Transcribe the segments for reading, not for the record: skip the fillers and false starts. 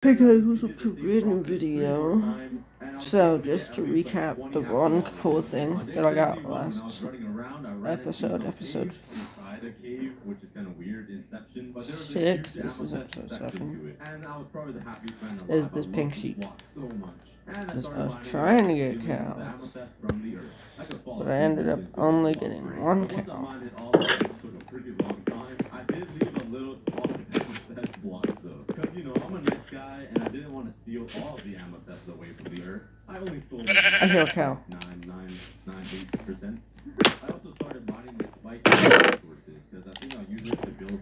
Hey guys, what's up to a brand new video? So, just to recap the one cool thing that I got last episode 6, this is episode 7, is this pink sheep. Because I was trying to get cows, but I ended up only getting one cow. All of the amethysts away from the earth. I only stole 9.998%. I also started mining my spike resources because I think I'll use it to build.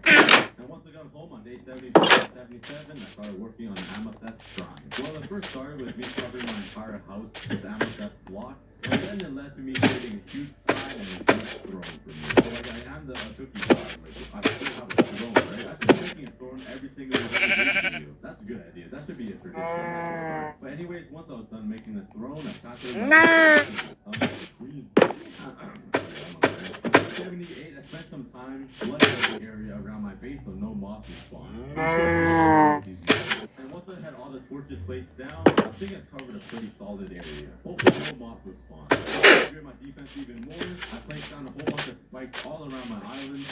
And once I got home on day 77, I started working on amethyst shrine. Well, it first started with me covering my entire house with amethyst blocks, and then it led to me creating a huge shrine and a huge throne for me. So like I am the cookie god, like I still have a throne, right? I should be making a throne every single video. That's a good idea. That should be a tradition. But anyways, once I was done making the throne, I passed it on the queen. 78, I spent some time flooding the area around my base so no moths would spawn. And once I had all the torches placed down, I think I covered a pretty solid area. Hopefully no moths would spawn. To upgrade my defense even more, I placed down a whole bunch of spikes all around my island.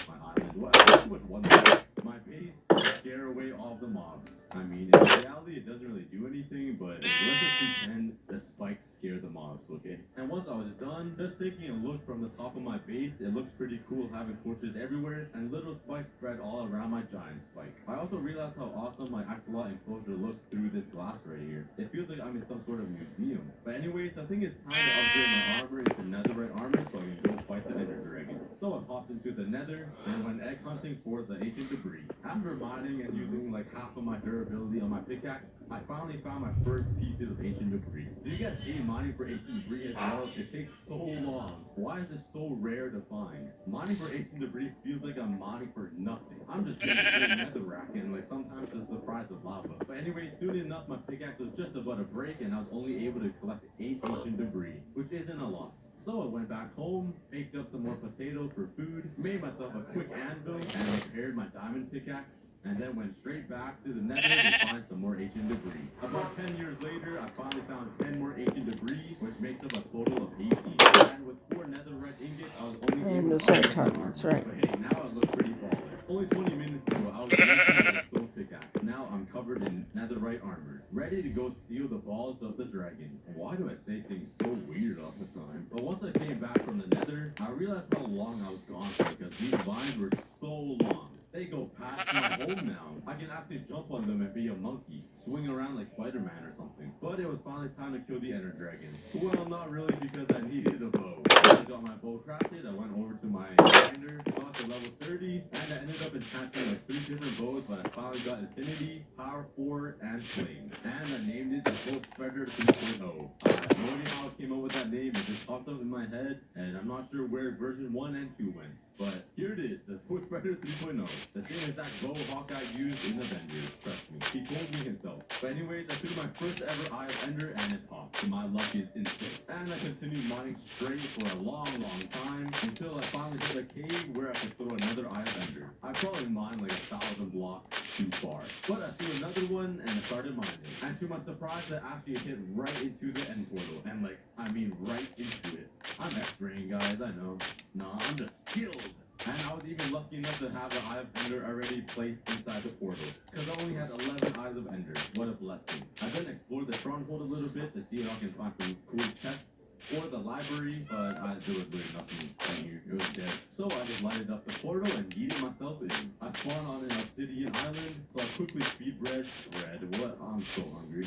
My base to scare away all the mobs. I mean, in reality, it doesn't really do anything, but let's just pretend the spikes scare the mobs, okay? And once I was done, just taking a look from the top of my base, it looks pretty cool having torches everywhere, and little spikes spread all around my giant spike. I also realized how awesome my axolot enclosure looks through this glass right here. It feels like I'm in some sort of museum. But anyways, I think it's time to upgrade my armor into netherite armor so I can go fight the Ender Dragon. So I hopped into the nether and went egg hunting for the ancient debris. After mining and using like half of my durability on my pickaxe, I finally found my first pieces of ancient debris. Do you guys hate mining for ancient debris as well? It takes so long. Why is it so rare to find? Mining for ancient debris feels like I'm mining for nothing. I'm just getting a netherrack and like sometimes the surprise of lava. But anyway, soon enough, my pickaxe was just about to break and I was only able to collect 8 ancient debris, which isn't a lot. So I went back home, baked up some more potatoes for food, made myself a quick anvil, and repaired my diamond pickaxe, and then went straight back to the nether to find some more ancient debris. About 10 years later, I finally found 10 more ancient debris, which makes up a total of 18. And with 4 netherite ingots, I was only able to find time. That's right. But hey, now I look pretty baller. Only 20 minutes ago, I was using a stone pickaxe. Now I'm covered in netherite armor, ready to go steal the balls of the dragon. Why do I say things so weird all the time? But once I came back from the nether, I realized how long I was gone for because these vines were so long. They go past my home now. I can actually jump on them and be a monkey, swing around like Spider-Man or something. But it was finally time to kill the Ender Dragon. Well, not really because I needed a bow. I got my bow crafted, I went over to my grinder, got to level 30, and I ended up enchanting like 3 different bows, but I finally got Infinity, Power 4, and Flame. And I named it the Bow Spreader 3.0. I have no idea how I came up with that name, it just popped up in my head, and I'm not sure where version 1 and 2 went. But here it is, the Bow Spreader 3.0. The same exact bow Hawkeye used in Avengers, trust me. He told me himself. But anyways, I took my first ever Eye of Ender and it popped. So my luck is insane. And I continued mining straight for a long time until I finally hit a cave where I could throw another Eye of Ender. I probably mined like 1,000 blocks too far. But I threw another one and I started mining. And to my surprise, I actually hit right into the end portal. And like, I mean right into it. I'm X-raying guys, I know. Nah, I'm just skilled. And I was even lucky enough to have the Eye of Ender already placed inside the portal, because I only had 11 Eyes of Ender. What a blessing. I then explored the stronghold a little bit to see if I can find some cool chests or the library, but there was really nothing in here. It was dead. So I just lighted up the portal and yeeted myself in. I spawned on an obsidian island, so I quickly what? I'm so hungry.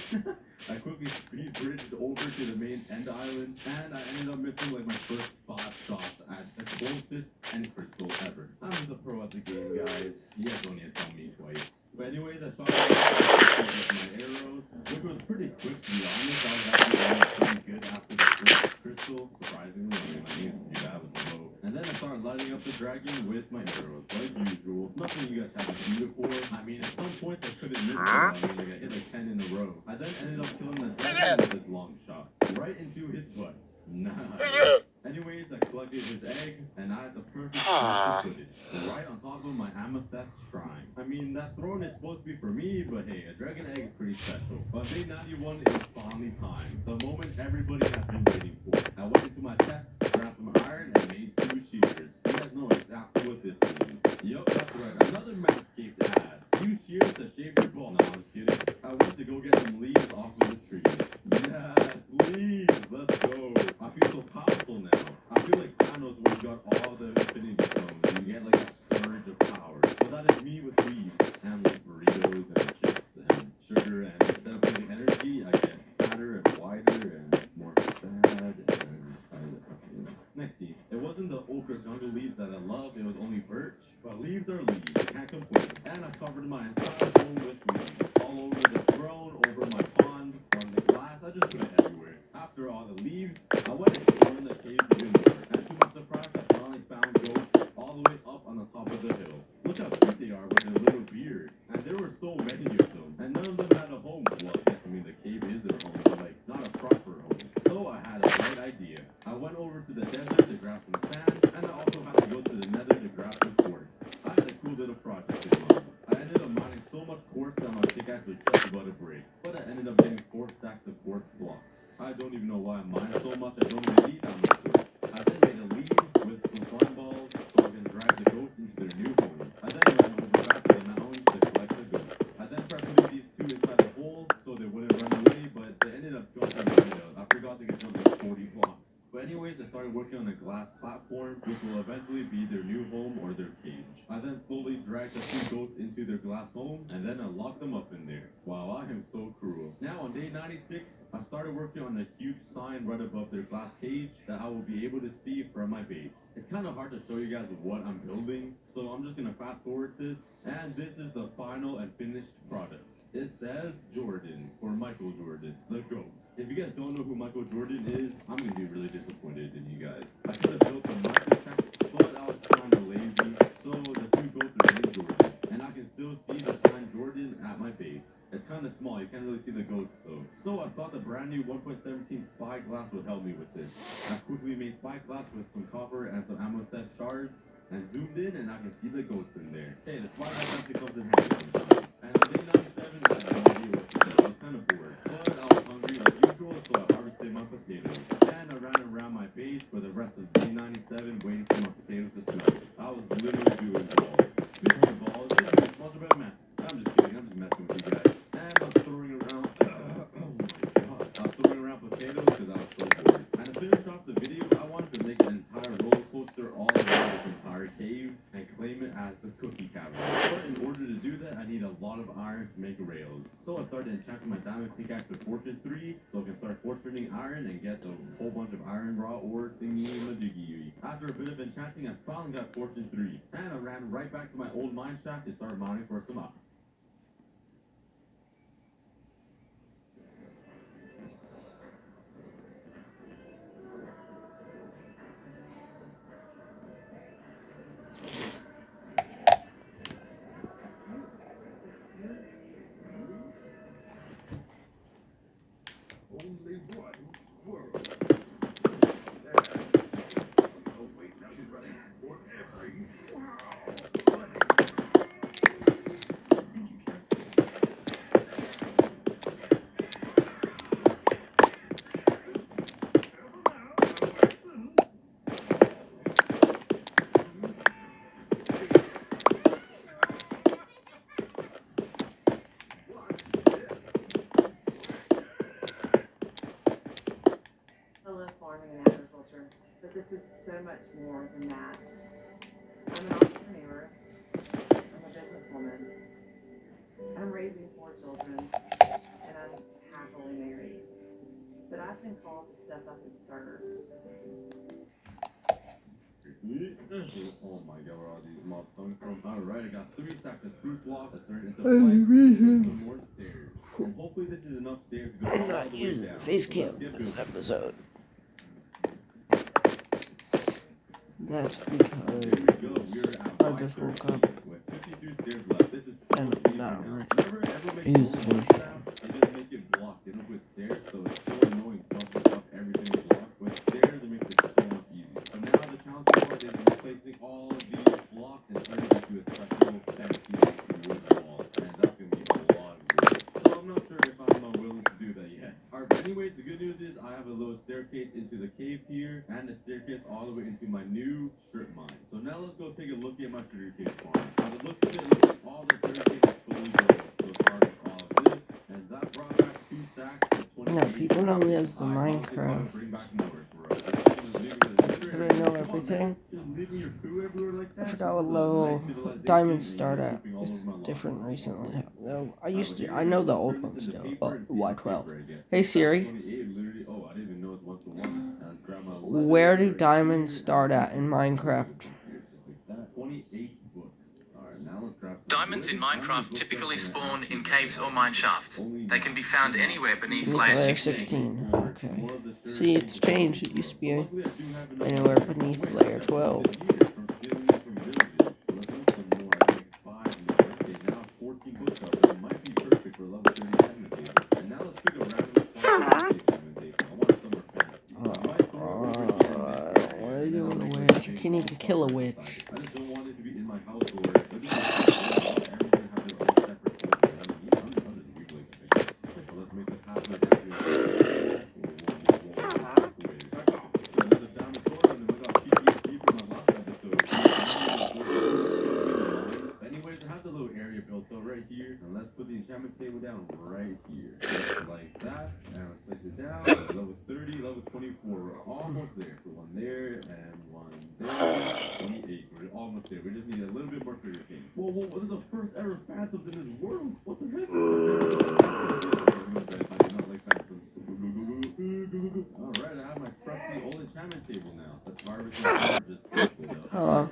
I quickly speed bridged over to the main end island, and I ended up missing like my first 5 shots at the closest end crystal ever. I'm just a pro at the game, guys. You guys don't need to tell me twice. But anyways, I shot with my arrows, which was pretty quick to be honest. I was actually doing pretty good after the first crystal, surprisingly. I mean, I needed to do that with the bow. And then I started lighting up the dragon with my arrows, like usual. Nothing you guys haven't seen before. I mean, at some point I couldn't miss it. I mean, like I hit like 10 in a row. I then ended up killing the dragon with this long shot, right into his butt. Nice. Anyways, I collected his egg, and I had the perfect spot to put it. Right on top of my amethyst shrine. I mean, that throne is supposed to be for me, but hey, a dragon egg is pretty special. But day 91 is finally time. The moment everybody has been waiting for. I went into my chest, grabbed some iron, and made 2 shears. You guys know exactly what this means. Yup, that's right. Another Manscaped ad. Use shears to shave your ball. Nah, I'm just kidding. I went to go get some leaves off of the tree. Yes, leaves. Let's go. I feel so powerful now. I feel like Thanos when he got all the Infinity Stones. You get like a surge of power. But that is me with leaves and like burritos and chips and sugar. And instead of getting energy, I get fatter and wider and more sad. Next scene. It wasn't the okra jungle leaves that I love. It was only birch. But leaves are leaves. I can't complain. And I covered my entire home with leaves. All over the throne, over my pond, on the glass. I just put it everywhere. After all the leaves, I went and explored the cave even more. And to my surprise, I finally found goats all the way up on the top of the hill. Look how cute they are with their little beard. And there were so many of them. And none of them had a home. Well, yes, I mean the cave is their home, but like not a proper home. So I had a bright idea. I went over to the desert to grab some sand, and I also had to go to the nether to grab some quartz. I had a cool little project in mind. I ended up mining so much quartz that my pickaxe was just about to break. But I ended up getting 4 stacks of quartz blocks. I don't even know why I mined so much. I don't even need that much quartz. I then made a lead with some slime balls so I can drag the goats into their new home. I then ran over back to the mountains to collect the goats. I then tried putting these 2 inside the hole so they wouldn't run away, but they ended up jumping the windows. I forgot to get them like 40 blocks. But anyways, I started working on a glass platform, which will eventually be their new home or their cage. I then slowly dragged the 2 goats into their glass home, and then I locked them up in there. Wow, I am so cruel. Now on day 96, I started working on a huge sign right above their glass cage that I will be able to see from my base. It's kind of hard to show you guys what I'm building, so I'm just gonna fast forward this, and this is the final and finished product. It says Jordan, or Michael Jordan, the GOAT. If you guys don't know who Michael Jordan is, I'm gonna be really disappointed in you guys. I could have built a Michael text, but I was kind of lazy, so the 2 goats are named Jordan. And I can still see the sign Jordan at my base. It's kind of small, you can't really see the goats though. So I thought the brand new 1.17 spyglass would help me with this. I quickly made spyglass with some copper and some amethyst shards, and zoomed in and I can see the goats in there. Hey, the spyglass actually comes in handy sometimes. And on day 97, I had no idea what to do. I was kind of bored. But I was hungry like usual, so I harvested my potatoes. And I ran around my base for the rest of day 97 waiting for my potatoes to snow. I was literally doing balls. Speaking of balls, this is much about man. I'm just kidding, I'm just messing with you guys. And I was throwing around oh my god. I was throwing around potatoes because I was so bored. And to finish off the video, I wanted to make an entire roller coaster all around this entire cave and claim it as the cookie cavern. But in order to do that, I need a lot of iron to make rails. So I started enchanting my diamond pickaxe with fortune 3, so I can start fortuning iron and get a whole bunch of iron raw ore thingy majiggy. After a bit of enchanting, I finally got fortune 3, and I ran right back to my old mine shaft to start mining for some iron. Only one squirrel. Oh wait, now she's running for every I love farming and agriculture, but this is so much more than that. I'm an entrepreneur, I'm a businesswoman, I'm raising 4 children, and I'm happily married. But I've been called to step up and serve. Oh my god, where are all these mobs coming from? Alright, I got 3 stacks of spruce blocks that turned into planks and some more stairs. And hopefully this is enough stairs to go I'm all not the way using down. face So cam let's get this building. episode. That's There because we go, we're at I just woke up with 52 stairs left. This is so and easy not now. really Never ever make use roll face staff cam. and just make it blocked. They don't put stairs, so it's so annoying jumping up every single block. With stairs, it makes it so much not sure if I'm willing to do that yet. Alright, but anyways, the good news is I have a little staircase into the cave here, and a staircase all the way into my new strip mine. So now let's go take a look at my sugarcane farm. By the looks of it, looks like all the sugarcane is fully built. So as far as all of this, and that brought back 2 stacks of 28. No, people know me as the I honestly Minecraft. wanna bring back more for us. I think it was leaving the litter Did I know everywhere. Come on, everything? man. Just leaving your poo everywhere like I that? forgot what It's a level nice civilization, diamonds and start you're at. pooping all It's over my lawn. different recently. Though I But used to, here I we know go. the Let's old turn one this into still. paper and see Oh, the Y12. paper again. Hey Siri, 28, literally. Oh, I didn't even know it's 1 to 1. And grab my letter where do right diamonds here, start and at in Minecraft? just like that. 28 books. Alright, now let's grab some Diamonds in wood. How many Minecraft books typically can I spawn actually in get caves out or of mine here? shafts. Only They can be one. found anywhere beneath Beneath layer layer 16. 16. Okay. More of the See, it's sugarcane changed. It to used to be Luckily, I do have enough anywhere sugar. beneath Wait, layer I got 12. something here from stealing it from villages. So let's look some more. I think 5 more. Okay, now 14 books up. That might be perfect for level 30 diamond table. And now let's pick a random spot for the diamond table. I want some more fancy. I might throw it over here in I this don't area, want to and do then I'll with a make witch. like You a can't big even kill a bonfire witch. inside. I just don't want it to be in my house or everyone have their own separate folders. I mean, I'm the weak link, I guess. So let's make the password down here. So there's a diamond sword, and then we got PTSD from my last episode. Anyways, I have the little area built up right here, and let's put the enchantment table down right here. Just like that, and let's place it down. Level 30, level 24, we're almost there. So one there, and one there. 28, we're almost there. We just need a little bit more sugar cane. Whoa, this is the first ever phantoms in this world. What the heck? I do not like phantoms. Alright, I have my trusty old enchantment table now. Let's harvest and just Hello.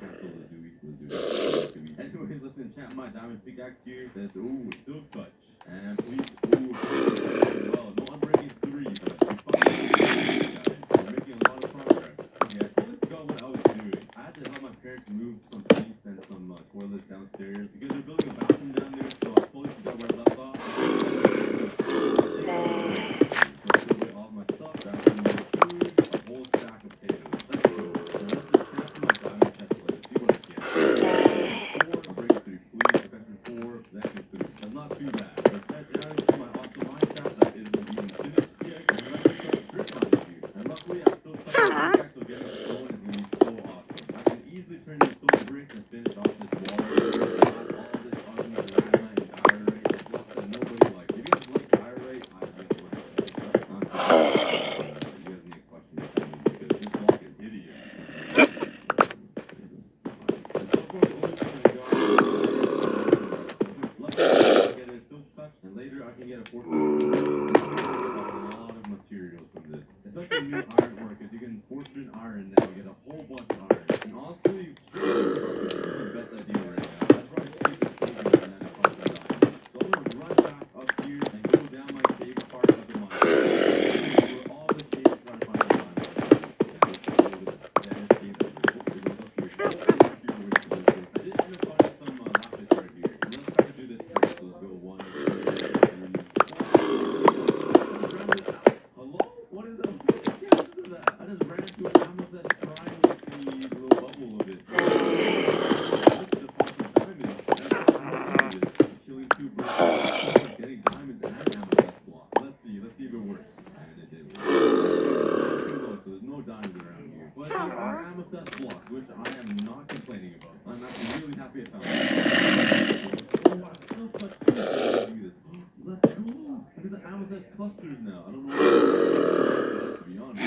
Anyways, let's enchant my diamond pickaxe here. That's silk touch. And please, well, no unbreaking 3, but we finally guys. We're making a lot of progress. Okay, I totally forgot what I was doing. I had to help my parents move some sinks and some toilets downstairs because they're building a bathroom down there, so I totally forgot where I left off. So I put away all my stuff, grab some more food, a whole stack of potatoes. Let's go. So let's just transfer my diamond chest away. Let's see what I get. 4, I'm breaking 3, please. Profession 4, profession 3. That's not too bad. Let's head down into my awesome Minecraft that isn't even finished yet. And let's just start strip mining here. And luckily, I'm still touching the pickaxe, so getting it going is going to be so awesome. I can easily turn into stone brick and finish off this wall. All this ugly granite and diorite. It's stuff that nobody likes. If you guys like diorite, I guess we're you guys need to question this because this block is hideous. And so, of course, the only thing I got luckily, I get a silk touch, and later I can get a fortune. A lot of materials from this, especially new ironwork, because you can fortune iron now, get a whole bunch of iron. And honestly, this is the best idea right now. That's why I keep the cave and then I find the diamond. So I'm gonna run back up here and go down my cave part of the mine. Where all the caves try to find the diamond. I did end up finding some lapis right here. And let's try to do this trick. So let's go 1, 2, 3. Hello? What is that? What the chances of that? I just ran into an amethyst shrine with the little bubble of it. Killing 2 birds. Getting diamonds and amethyst block. Let's see if it works. And it did work. Too low, so there's no diamonds around here. But there are amethyst blocks, which I am not complaining about. I'm actually really happy I found them. Oh, I still touch 2 to do this. Let's go! There's an amethyst clusters now. I don't know what to be honest.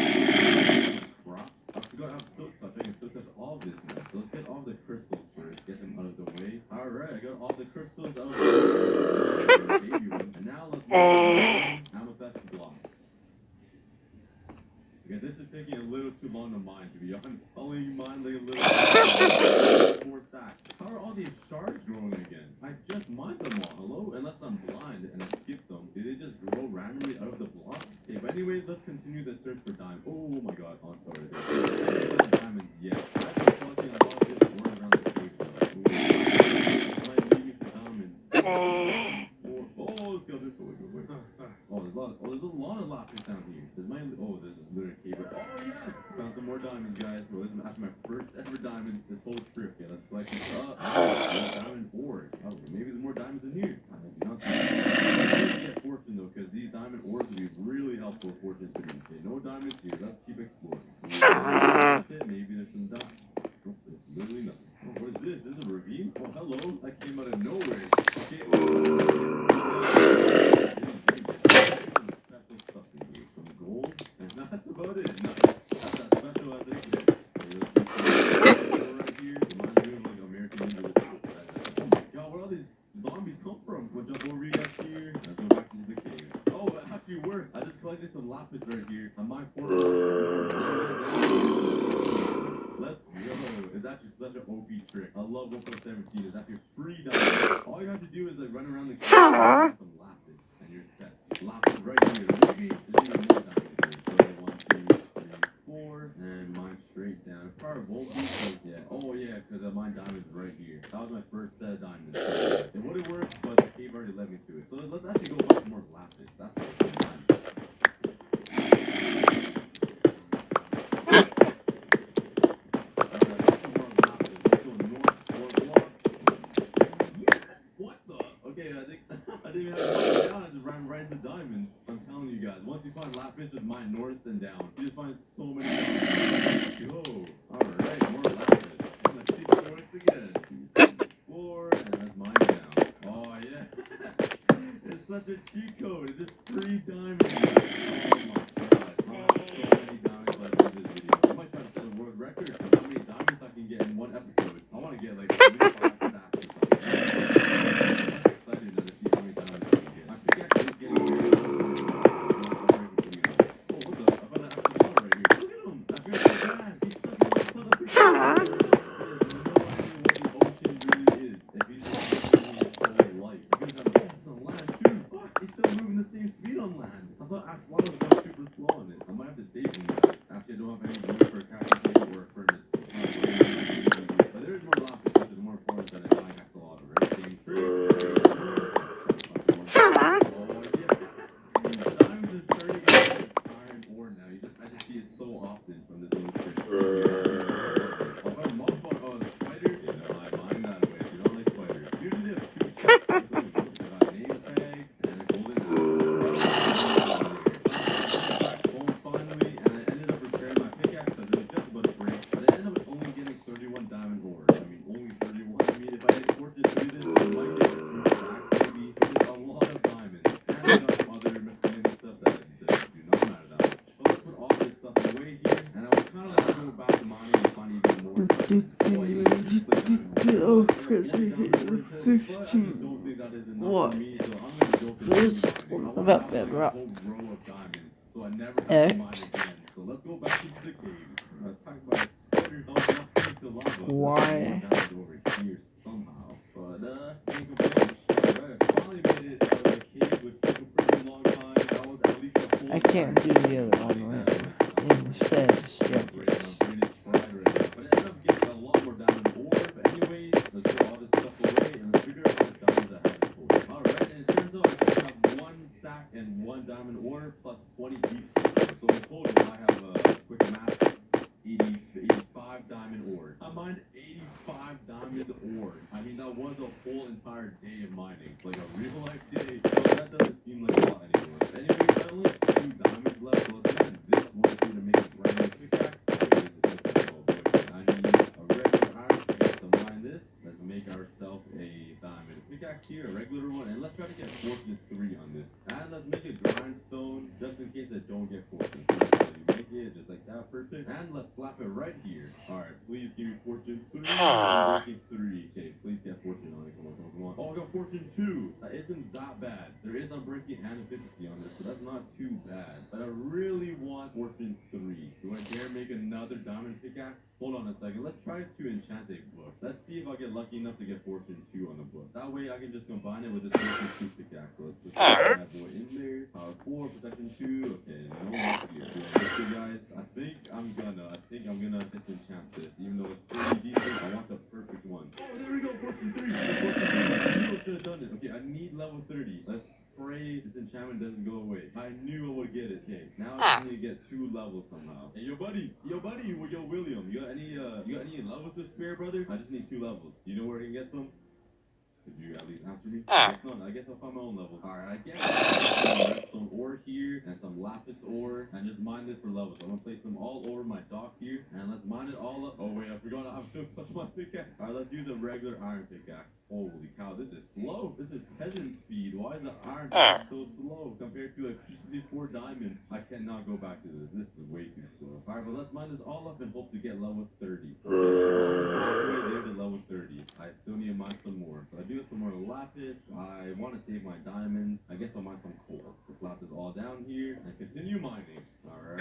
Crops. I forgot how silk touch. I can silk touch all this now. So let's get all the crystals first. Get them out of the way. Alright, I got all the crystals out of the way. Baby one. And now let's make amethyst blocks. Okay, this is taking a little too long to mine, to be honest. Only mine like a little 4 stacks. How are all these shards growing again? I just mined them all. Hello? Unless I'm blind and I skipped them. Did they just grow randomly out of the blocks? Okay, but anyways, let's continue the search for diamonds. Oh my god, oh, sorry. Diamonds, yes. I've been collecting a lot of this worm around the cave though. Might lead me to diamonds. Skeleton. Wait. There's a lot of lapis down here. There's this little cave. Oh yes! Found some more diamonds, guys. Well, this is after my first ever diamonds this whole trip. Okay, let's collect this up. Diamond ore. Oh, maybe there's more diamonds in here. I do not see. Get fortune diamond ores would be really helpful for Fortune 3. Okay, no diamonds here. Let's keep exploring. Maybe there's some diamonds. Nope, there's literally nothing. Oh, what is this? This is a ravine? Oh, hello. That came out of nowhere. Okay. Special stuff in here. Some gold. And that's about it. Nice. That's as special as it gets. Right here. Reminds me of like American Ninja. Oh my god, where all these zombies come from? We'll jump over you guys here. Let's go back into the cave. Oh, it actually worked. I just collected some lapis right here. On my portal. Let's go. It's actually such an OP trick. I love 1.17. It's actually free diamond. All you have to do is like run around the cave and get some lapis, and you're set. Lapis right here. Maybe there's even more diamonds here. So 1, 2, 3, 4, and mine straight down. Probably won't be close yet. Oh yeah, because mine diamonds right here. That was my first set of diamonds. It would have worked, but the cave already led me to it. So let's actually go find more lapis. That's what I'm doing. I didn't even have to find down. I just ran right into diamonds. I'm telling you guys, once you find lapis, just mine north and down. You just find so many diamonds. Yo, alright, more lapis. I'm gonna keep it north again. 2, 3, 4, and that's mine down. Oh yeah. It's such a cheat code. It's just free diamonds. Oh my god. I have so many diamonds left in this video. I might try to set a world record for how many diamonds I can get in one episode. I want to get like at least 5 stacks or something. Oh, because we hit 16. What? This about bedrock. X. Y. I can't do the other one right. Instead, staircase. And 1 diamond ore plus 20 deep. So in total, I have a quick math: 85 diamond ore. I mined 85 diamond ore. I mean, that was a whole entire day of mining, like a real life day. So that doesn't seem like a lot anymore. Anyway, I only have 2 diamonds left, so let's use this one here to make a brand new pickaxe. I need a regular iron pick to mine this. Let's make ourselves a diamond pickaxe here, a regular one, and let's try to get fortune 3 on this. And let's make a grindstone just in case I don't get fortune. So you make it just like that, perfect. And let's slap it right here. Alright, please give me fortune 3. Fortune 3. Okay, please get fortune on it. Come on, come on, come on. Oh, I got fortune 2. That isn't that bad. There is unbreaking and efficiency on this, so that's not too bad. But I really want fortune 3. Do I dare make another diamond pickaxe? Hold on a second. Let's try to enchant a book. Let's see if I get lucky enough to get fortune 2 on the book. That way I can just combine it with this fortune 2 pickaxe. So let's put that boy in there. Power 4, protection 2. Okay, no luck here. Okay, guys, I think I'm gonna disenchant this. Even though it's pretty decent, I want the perfect one. Oh, there we go, fortune 3. Fortune 3. I knew I should have done it. Okay, I need level 30. Let's pray this enchantment doesn't go away. I knew I would get it. Okay, now I just need to get 2 levels somehow. Hey, yo buddy, yo William, you got any levels to spare, brother? I just need 2 levels. You know where I can get some? Could you at least answer me? I guess not. I guess I'll find my own level. Alright, I guess I have some redstone ore here and some lapis ore and just mine this for levels. I'm gonna place them all over my dock here and let's mine it all up. Oh wait, I forgot I have to touch my pickaxe. Alright, let's use a regular iron pickaxe. Holy cow, this is slow. This is peasant speed. Why is the iron pickaxe so slow compared to a PC4 diamond? I cannot go back to this. This is way too slow. Alright, but let's mine this all up and hope to get level 30. Okay, to level 30. I still need to mine some more. So I do have some more lapis. I want to save my diamonds. I guess I'll mine some coal. Just slap this all down here and continue mining. Alright.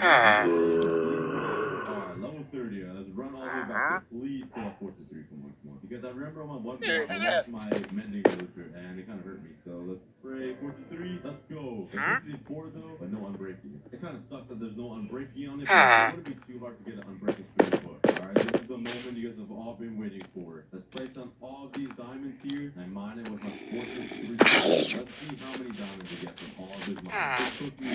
Alright, level 30. Let's run all the way back. So please go up Fortress 3 for much more. Because I remember on my one block, I lost my mending villager and it kind of hurt me. So let's pray. Fortress 3, let's go. This is 4 though, but no unbreaking. It kind of sucks that there's no unbreaking on it, but it wouldn't be too hard to get an unbreaking spirit book. Alright, this is the moment you guys have all been waiting for. Let's place on all of these diamonds here and mine it with my Fortress 3. Let's see how many diamonds we get from all of this mining. This took me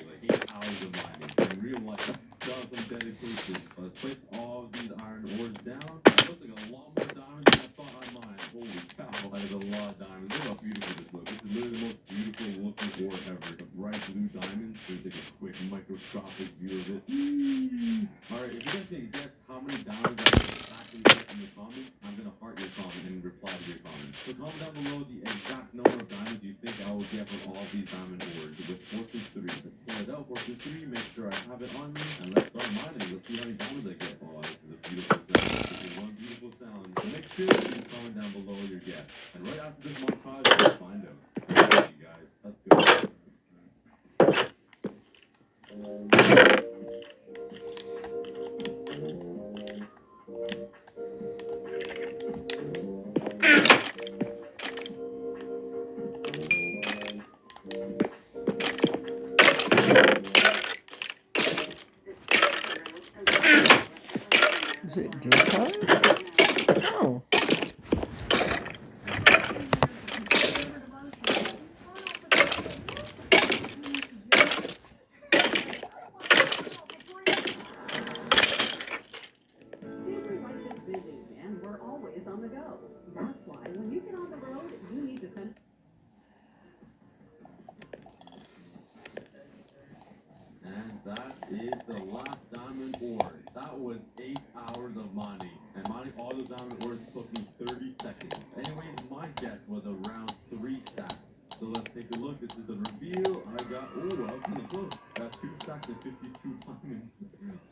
like 8 hours of mining. In real life, done some dedication. Let's place all of these iron ores down. It looks like a lot more diamonds than I thought I mined. Holy cow, that is a lot of diamonds. Look how beautiful this looks. This is literally the most beautiful looking ore ever. The bright blue diamonds. Let's take a quick microscopic view of it. Alright, if you guys can guess how many diamonds I can exactly get in the comments, I'm gonna heart your comment and reply to your comment. So comment down below the exact number of diamonds you think I will get from all these diamond ores with Fortress 3. Let's pull it out, Fortress 3, make sure I have it on me, and let's start mining. Let's see how many diamonds I get. Oh, this is a beautiful sound. This is one beautiful sound. So make sure you comment down below your guess. And right after this montage, we'll find out. Alright, you guys, let's go. Is it daytime? Oh. And that is the last diamond ore. That was 8 hours of mining. And mining all the diamond ores took me 30 seconds. Anyways, my guess was around 3 stacks. So let's take a look. This is the reveal. I got, oh, I was kind of close. Got 2 stacks of 52 diamonds.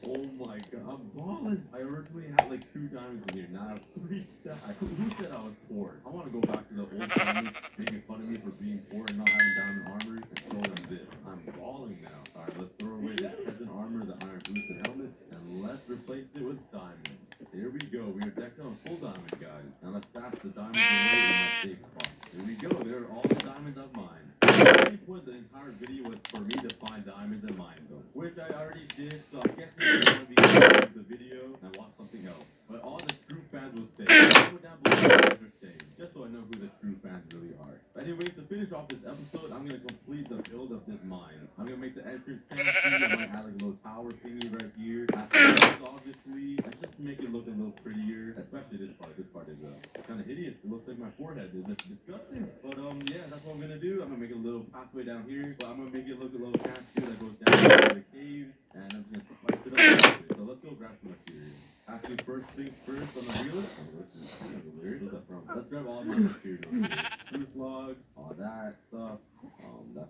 Oh my god, I'm balling. I originally had like 2 diamonds in here. Now I have 3 stacks. Who said I was poor? I want to go back to the old diamonds, making fun of me for being poor and not having diamond armor, and show them this. I'm balling now. Alright, let's throw away this peasant armor, the iron boots and helmet, and let's replace it with diamonds. Here we go. We are decked on full diamond, guys. Now let's stash the diamonds away in my safe spot. Here we go. There are all the diamonds of mine. The only point the entire video was for me to find diamonds and mine them, which I already did, so I guess you're going to be able the video and watch something else. But all the true fans will stay. Comment down below if you guys are staying, just so I know who the true fans really are. But anyways, to finish off this episode, I'm going to complete the build of this mine. I'm going to make the entrance fancy. I might add like a little tower thingy right here. Athletics, obviously. And just to make it look a little prettier. Especially this part. This part is kind of hideous. It looks like my forehead. It's disgusting. But yeah, that's what I'm going to do. I'm going to make a little pathway down here. But I'm going to make it look a little fancier that goes down to the cave. And I'm just going to spice it up. So let's go grab some materials. Actually, first things first on the wheel. Oh, this is kind of weird. What's that from? Let's grab all my materials. Spruce logs, all that stuff. That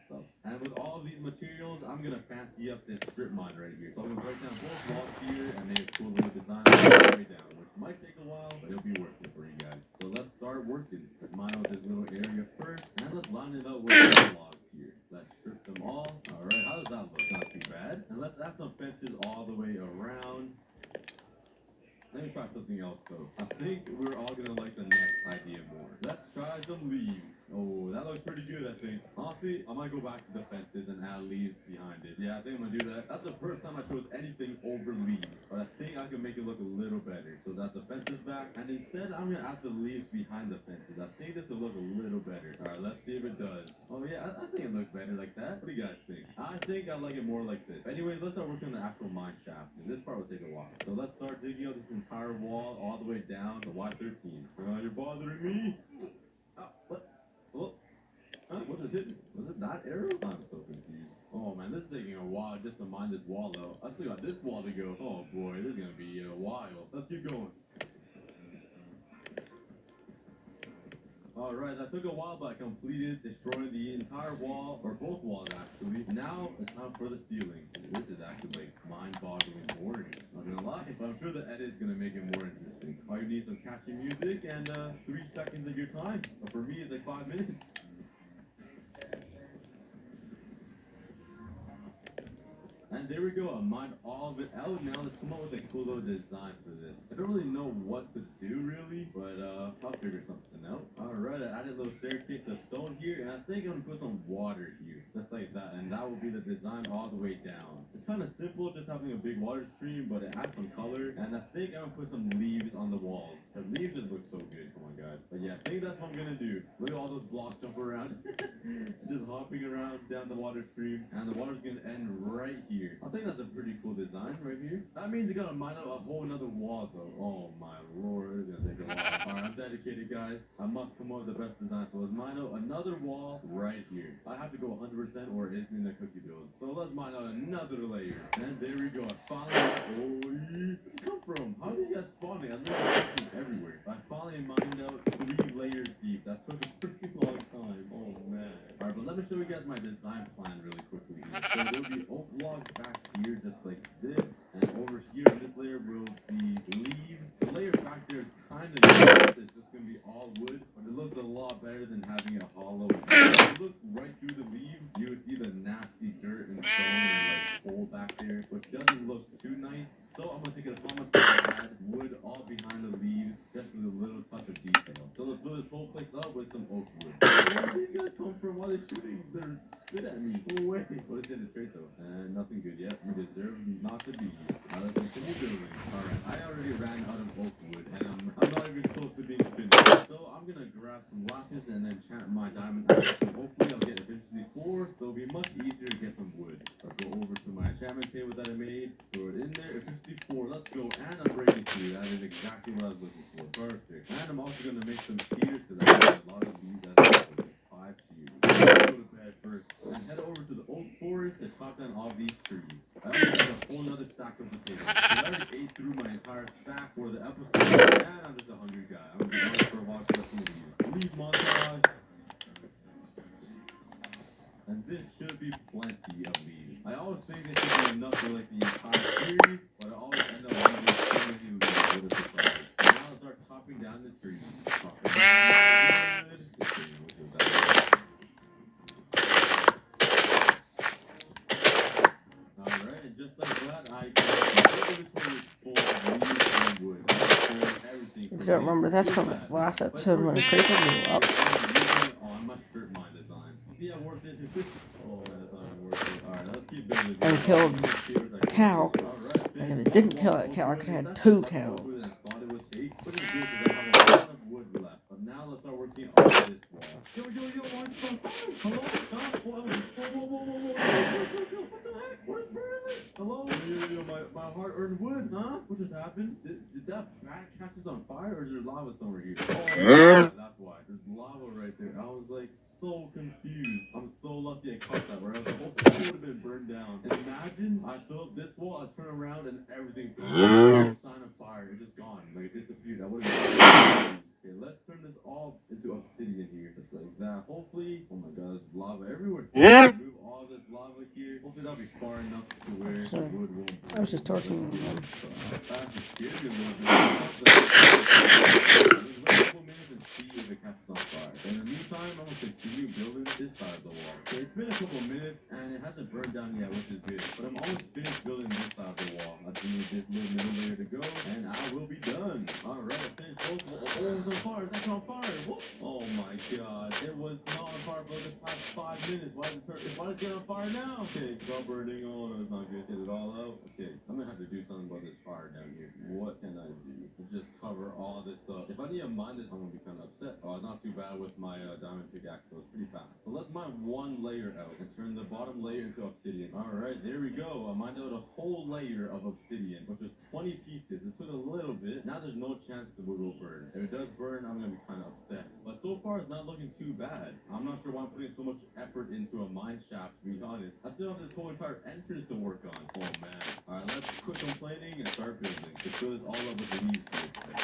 stuff. And with all of these materials, I'm gonna fancy up this strip mine right here. So I'm gonna break down both walls here and make a cool little design all the way down, which might take a while, but it'll be worth it for you guys. So let's start working. Let's mine out this little area first, and let's line it up with the logs here. Let's strip them all. Alright, how does that look? Not too bad. And let's add some fences all the way around. Let me try something else though. I think we're all gonna like the next idea more. Let's try some leaves. Oh, that looks pretty good, I think. Honestly, I might go back to the fences and add leaves behind it. Yeah, I think I'm gonna do that. That's the first time I chose anything over leaves. But I think I can make it look a little better. So that's the fences back. And instead, I'm gonna add the leaves behind the fences. I think this will look a little better. Alright, let's see if it does. Oh yeah, I think it looks better like that. What do you guys think? I think I like it more like this. Anyways, let's start working on the actual mine shaft. And this part will take a while. So let's start digging out this entire wall all the way down to Y13. You're bothering me? Oh, what? Oh. Huh? What just hit me? Was it that arrow? I'm so confused. Oh man, this is taking a while just to mine this wall though. I still got this wall to go. Oh boy, this is gonna be a while. Let's keep going. Alright, that took a while, but I completed destroying the entire wall, or both walls actually. Now it's time for the ceiling. This is actually like mind-boggling boring. Not gonna lie, but I'm sure the edit is gonna make it more interesting. All you need is some catchy music and 3 seconds of your time. But for me, it's like 5 minutes. And there we go, I mined all of it out. Now let's come up with a cool little design for this. I don't really know what to do really, but I'll figure something out. Alright, I added a little staircase of stone here, and I think I'm gonna put some water here. Just like that, and that will be the design all the way down. It's kind of simple, just having a big water stream, but it adds some color. And I think I'm gonna put some leaves on the walls. The leaves just look so good, come on guys. But yeah, I think that's what I'm gonna do. Look at all those blocks jump around. Just hopping around down the water stream, and the water's gonna end right here. I think that's a pretty cool design right here. That means you gotta mine up a whole another wall though. Oh my lord, it's gonna take a while. Alright, I'm dedicated guys. I must come up with the best design. So let's mine out another wall right here. I have to go 100% or it's in the cookie build. So let's mine out another layer. And there we go. I finally, oh, where'd it come from? How did you guys spawn it? I literally everywhere. I finally mined out 3 layers deep. That took a pretty long time. Oh man. Alright, but let me show you guys my design plan really quickly. So there'll be oak logs back here just like this. And over here in this layer will be leaves. The layer back there is kind of useless. It's just going to be all wood. But it looks a lot better than having it hollow. If you look right through the leaves, you would see the nasty dirt and stone and like hole back there, which doesn't look too nice. So I'm going to take it upon myself to add wood all behind the leaves, just with a little touch of detail. So let's fill this whole place up with some oak wood. Where did these guys come from? Why are they shooting their spit at me? Go away. What is in the trait though? And nothing good yet. You deserve not to be here. Now let's continue building. Alright, I already ran out of oak wood, and I'm not even close to being finished. So I'm going to grab some lapis and enchant my diamond axe. So hopefully I'll get eventually 4, so it'll be much easier to get some wood. I'll go over to my enchantment table that I made, throw it in there, efficiency 4, let's go, and I'm breaking 2, that is exactly what I was looking for, perfect. And I'm also going to make some tiers, because I have a lot of these as well, 5 tiers. Let's go to bed first, and head over to the oak forest to chop down all these trees. I also have a whole other stack of potatoes, so I already ate through my entire stack for the episode, and I'm just a hungry guy. I'm going to be honest for a while to get some leaves. Leave montage. And this should be plenty of leaves. I always think this should be enough for like the entire series, but I always end up leaving so many leaves. What a surprise. So now I'll start chopping down the trees. Chopping down the wood. Alright, and just like that, I can full of leaves and wood. Everything. If you don't remember, that's from last episode when a creeper blew up. On my shirt mine design. See, I worked into this. Oh, that's not worth it. Alright, let's keep building. And killed a cow. And if it didn't kill that cow, I could have had 2 cows. But now let's start working on this wall. Yo, hello? Stop. Whoa, what the heck? What is burning? Hello? Yo, my hard-earned wood, huh? What just happened? Did that back catch us on fire, or is there lava somewhere here? Oh, that's why. There's lava right there. I was like so confused. I'm so lucky I caught that, where I was like, oh, it would have been burned down. And imagine I built this wall, I turn around, and everything no sign of fire. It's just gone. Like, it disappeared. I would have. Okay, let's turn this all into obsidian here, just like that. Hopefully, oh my god, there's lava everywhere. Move all this lava here. Hopefully that'll be far enough to where the wood won't burn. I was just talking to them. That just scared me a little bit. Wait a couple minutes and see if it catches on fire. In the meantime, I'm gonna continue building this side of the wall. Okay, it's been a couple minutes and it hasn't burned down yet, which is good. But I'm almost finished building this side of the wall. I just need this little middle layer to go, and I will be done. Alright, I finished both. Oh, it's on fire. That's on fire. Whoop. Oh my god. It was not on fire for the past 5 minutes. Why does it get on fire now? Okay, it's all burning. Oh, no, it's not good. Get it all out. Okay, I'm gonna have to do something about this fire down here. What can I do? Just cover all this up. If I need to mine this, I'm gonna be kind of upset. Oh, it's not too bad with my diamond pickaxe, so it's pretty fast. So let's mine 1 layer out and turn the bottom one layer into obsidian. Alright, there we go. I mined out a whole layer of obsidian, which was 20 pieces. It took a little bit. Now there's no chance the wood will burn. If it does burn, I'm gonna be kind of upset. But so far, it's not looking too bad. I'm not sure why I'm putting so much effort into a mine shaft, to be honest. I still have this whole entire entrance to work on. Oh man. Alright, let's quit complaining and start building. Let's fill this all up with leaves real quick.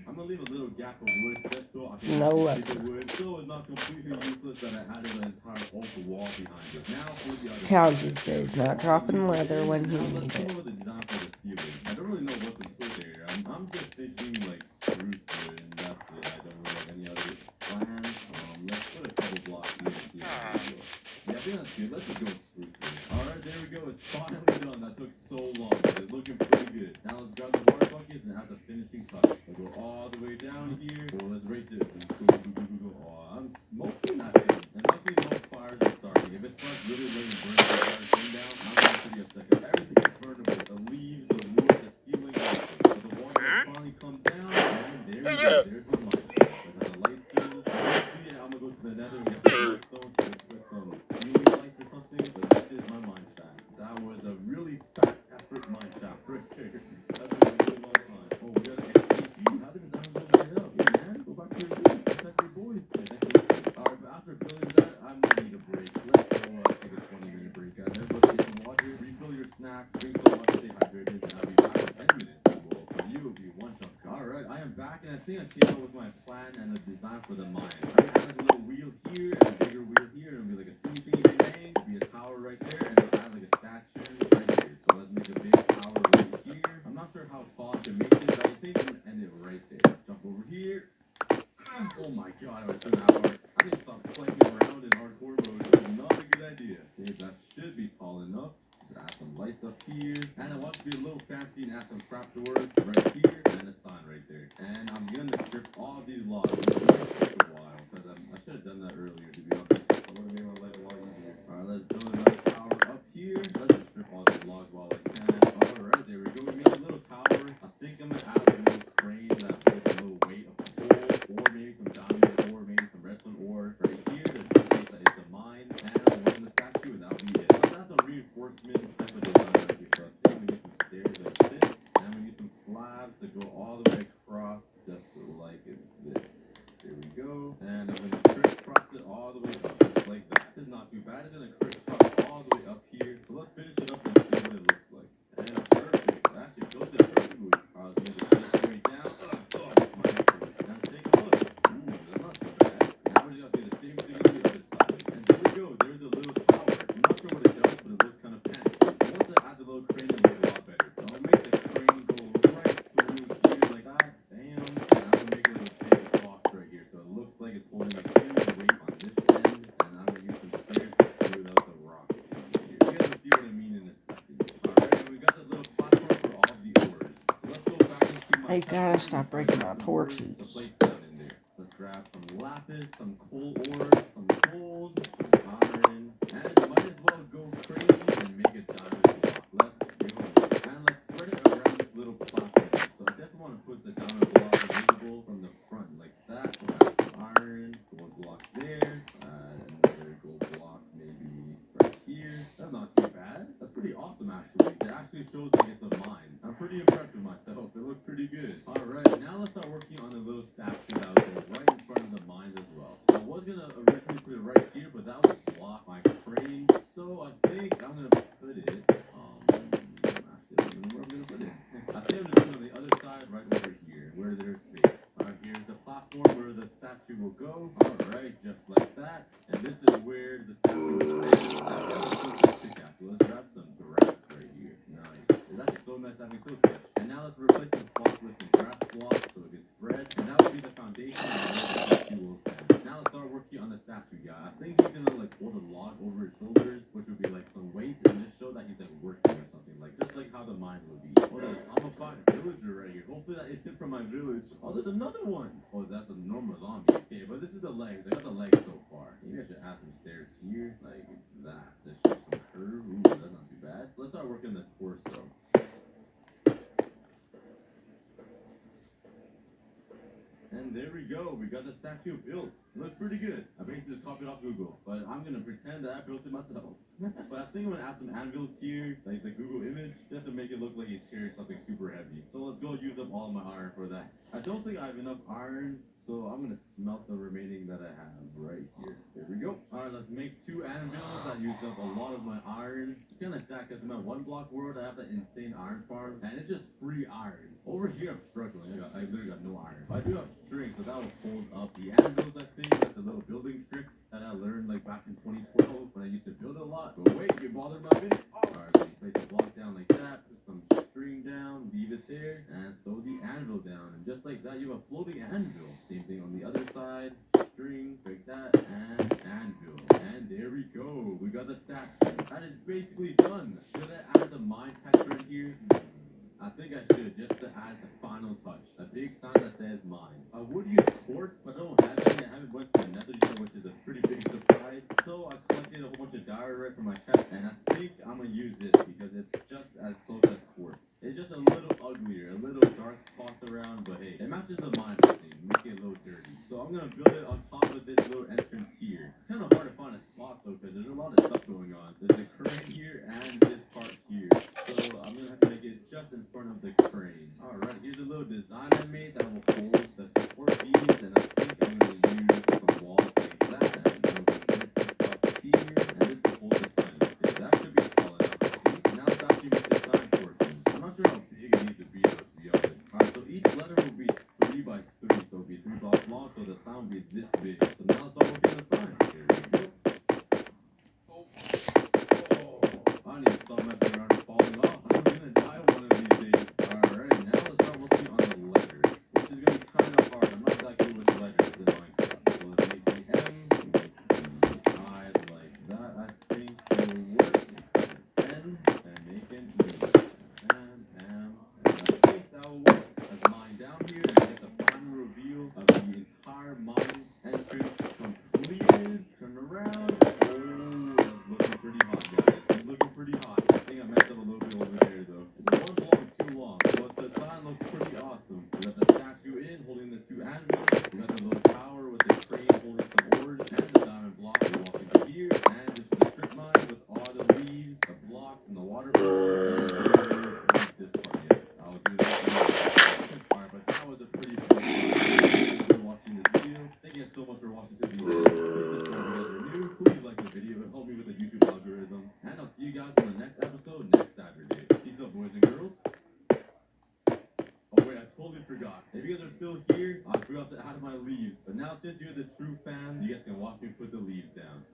I'm gonna leave a little gap of wood just so I can No keep the wood, so it's not completely useless that I added an entire oak wall behind it. Now for the other Cows these days not dropping leather when he Now needs let's it. come up with a design for the ceiling. I don't really know what to put there. I'm just thinking like spruce wood and that's it. I don't really have any other plans. Let's put a couple blocks here and see how we go. Yeah, I think that's good. Let's just go with spruce wood. Alright, there we go. It's finally done. That took so long, but it's looking pretty good. Now let's grab the water buckets and add the finishing touch. We'll go all the way down here. Oh, let's raise it. Go. Oh, I'm smoking that thing. And luckily no fires are starting. If it starts really late and burns the entire thing down, I'm going to be upset. Everything is burnable. The leaves, the wood, the ceiling, everything. But the water will finally come down. And there we go. There's the light. Like the light soon. Hopefully, I'm going to go to the nether and get some redstone to put some ceiling lights or something. But this is my mine shaft. That was a really fat effort mine shaft right there. That's been a really long time. Oh, we got an XP. How did this iron go right up? Hey, man, go back to your booth. Protect your boys. Alright, but after building that, I might need a break. Let's go take a 20-minute break. Everybody get some water, refill your snacks, drink some water, stay hydrated, and I'll be back in 10 minutes. Well, for you, it'll be one chunk. Alright, I am back, and I think I came up with my plan and a design for the mine. I'm gonna add like a little wheel here, and a bigger wheel here, and it'll be like a skinny thingy bang, be a tower right there, and I'll add like a statue right here. So let's make a big tower right here. I'm not sure how tall I can make this, but I think I'm gonna end it right there. Jump over here. Oh my god, I was doing that hard. I need to stop playing around in hardcore mode. This is not a good idea. Okay, that should be tall enough. Add some lights up here. And I want to be a little fancy and add some trapdoors right here. And a sign right there. And I'm gonna strip all of these logs. It's gonna take a while. Because I should have done that earlier, to be honest. I would have made my life a lot easier. Alright, let's build another tower up here. Let's just strip all these logs while I can. Alright, there we go. We made a little tower. I think I'm gonna add a little crane that holds a little weight of coal, or maybe some diamond ore, maybe some redstone ore right here to indicate that it's a mine. And I'm the statue, and that'll be it. But that's a reinforcement type of design right here. So I think we need some stairs like this, and we need some slabs to go all the way across, just like this. There we go. And I'm gonna crisscross it all the way up, just like that. It's not too bad. It's gonna crisscross all the way up here. So let's finish it up and see what it looks like. And perfect. Actually, built it perfectly. I was gonna just put it straight down. My neck. Now take a look. Ooh, that's not too bad. Now we're just gonna do the same thing on the other side. And there we go. There's a little tower. I'm not sure what it does, but it looks kind of fancy. Once I add the little crane, it'll look a lot better. So I'll make the crane go right through here like that. Bam. And I'm gonna make a little big box right here. So it looks like it's holding a huge weight on this end. And I'm gonna use some stairs to smooth out the rock here. You guys will see what I mean in a second. Alright, so we got the little platform for all the ores. So let's go back into my I gotta stop breaking my torches. the place down in there. Let's grab some lapis, some coal ore, some gold, some iron, and might as well go crazy and make a diamond block. Let's go. And let's spread it around this little platform. So I definitely want to put the diamond block visible from the front like that. So I have some iron, gold block there, another gold block maybe right here. That's not too bad. That's pretty awesome actually. It actually shows like it's a mine. I'm pretty impressed with myself. It looks pretty good. Alright, now let's start working on the little statue that was right in front of the mines as well. I was gonna originally put it right here, but that would block my crane. So I think I'm gonna put it actually, I don't know where I'm gonna put it. I think I'm just put it on the other side right over here, where there's space. Alright, here's the platform where the statue will go. Alright, just like that. And this is where the statue will go. Let's grab some grass right here. Nice. It's actually so nice having so much. And now let's replace the block with some grass blocks so it can spread. And that will be the foundation of where the statue will stand. Now let's start working on the statue guy. I think he's gonna like hold a log over his shoulders, which would be like some weight, and just show that he's like working or something. Like just like how the mine would be. Oh, there's I'm a fine villager right here. Hopefully that is it from my village. Oh, there's another one. Oh, that's a normal zombie. Okay, but this is the legs. I got the legs so far. Maybe I should add some stairs here, like that. There's just some curve. Ooh, that's not too bad. Let's start working the torso. And there we go. We got the statue built. It looks pretty good. I basically just copied off Google, but I'm gonna pretend that I built it myself. But I think I'm gonna add some anvils here, like the Google image, just to make it look like he's carrying something super heavy. So let's go use up all my iron for that. I don't think I have enough iron, so I'm gonna smelt the remaining that I have right here. There we go. Alright, let's make 2 anvils. That used up a lot of my iron. It's kind of sad because in my 1 block world, I have that insane iron farm, and it's just free iron. Over here, I'm struggling. I literally got no iron. But I do have string, so that will hold up the anvils, I think. That's a little building trick that I learned like back in 2012 when I used to build a lot. But wait, you bothered my video. Alright, so you place the block down like that, put some string down, leave it there, and throw the anvil down. And just like that, you have a floating anvil. Same thing on the other side. String, break that, and anvil. And there we go. We got the statue. That is basically done. Should I add the mine texture in here? I think I should, just to add the final touch. A big sign that says mine. I would use quartz, but I don't have any. I haven't went to the nether yet, which is a pretty big surprise. So I collected a whole bunch of diorite from my chest, and I think I'm gonna use this because it's just as close as quartz. It's just a little uglier, a little dark spots around, but hey, it matches the mine thing, make it a little dirty. So I'm gonna build it on top of this little entrance here. It's kind of hard to find a spot though, because there's a lot of stuff going on. There's a crane here and this part here. So I'm gonna have to make it just in front of the crane. Alright, here's a little design I made that will hold the support beams, and I think I'm gonna use some walls like that, and this up here, and this will hold the sign. Okay, that should be tall enough, I think. Now it's actually make the sign working. I'm not sure how big it needs to be though, to be honest. Alright, so each letter will be 3 by 3, so it'll be 3 blocks long, so the sign will be this big. So now it's all working the sign. There we go. I need to stop messing around and falling off. I'm gonna die one of these days. Alright, now let's start working on the letters, which is gonna be kind of hard. I'm not that good with letters in Minecraft. So let's make the M, make the I like that. I think will work. N, and make an E. And M, and I think that will work. Let's mine down here and get the final reveal of the entire mine entrance completed. Turn around. Oh, that's looking pretty hot, guys. It's looking pretty hot. I think I messed up a little bit over there, though. The 1 block is too long, but the sign looks pretty awesome. We got the statue in, holding the 2 anvils. We got the little tower with the crane holding some ores, and the diamond block. We walk into here, and this is the strip mine with all the leaves, the blocks, and the water. And this part, yeah. I'll do that. Alright, but that was a pretty fun time. Thank you for watching this video. Thank you guys so much for watching this video. Please like the video and help me with the YouTube algorithm. And I'll see you guys on the next episode next Saturday. Peace out, boys and girls. Oh wait, I totally forgot. If you guys are still here, I forgot to add my leaves. But now since you're the true fan, you guys can watch me put the leaves down.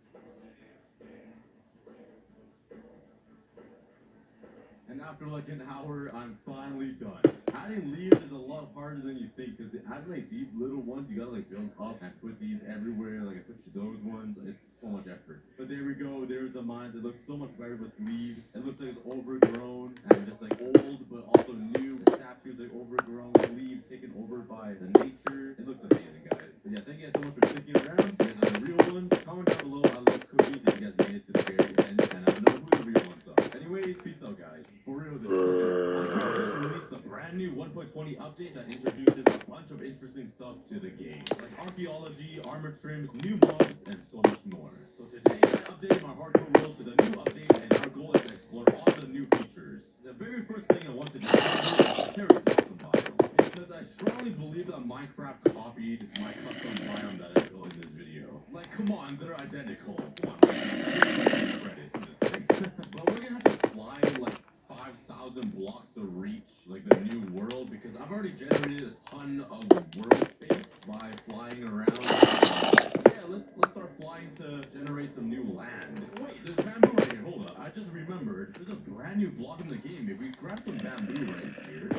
And after like an hour, I'm finally done. Adding leaves is a lot harder than you think, because adding like these little ones, you gotta like build up and put these everywhere, like especially those ones. It's so much effort. But there we go, there's the mines. It looks so much better with leaves. It looks like it's overgrown and just like old, but also new. The statues like overgrown, leaves taken over by the nature. It looks amazing, guys. But yeah, thank you guys so much for sticking around. You guys are the real ones. Comment down below. I love cookies if you guys made it to the very end, and I know who the real ones are. Anyways, peace out, guys. For real, this Minecraft just released a brand new 1.20 update that introduces a bunch of interesting stuff to the game, like archaeology, armor trims, new mobs, and so much more. So today, I updated my hardcore world to the new update, and our goal is to explore all the new features. The very first thing I want to do is cherry blossom biome, because I strongly believe that Minecraft copied my custom biome that I built in this video. Like, come on, they're identical. Come on, credit. Just kidding. But we're gonna have to fly like 5,000 blocks to reach like the new world, because I've already generated a ton of world space by flying around. Yeah, let's start flying to generate some new land. Wait, there's bamboo right here. Hold up, I just remembered there's a brand new block in the game. If we grab some bamboo right here,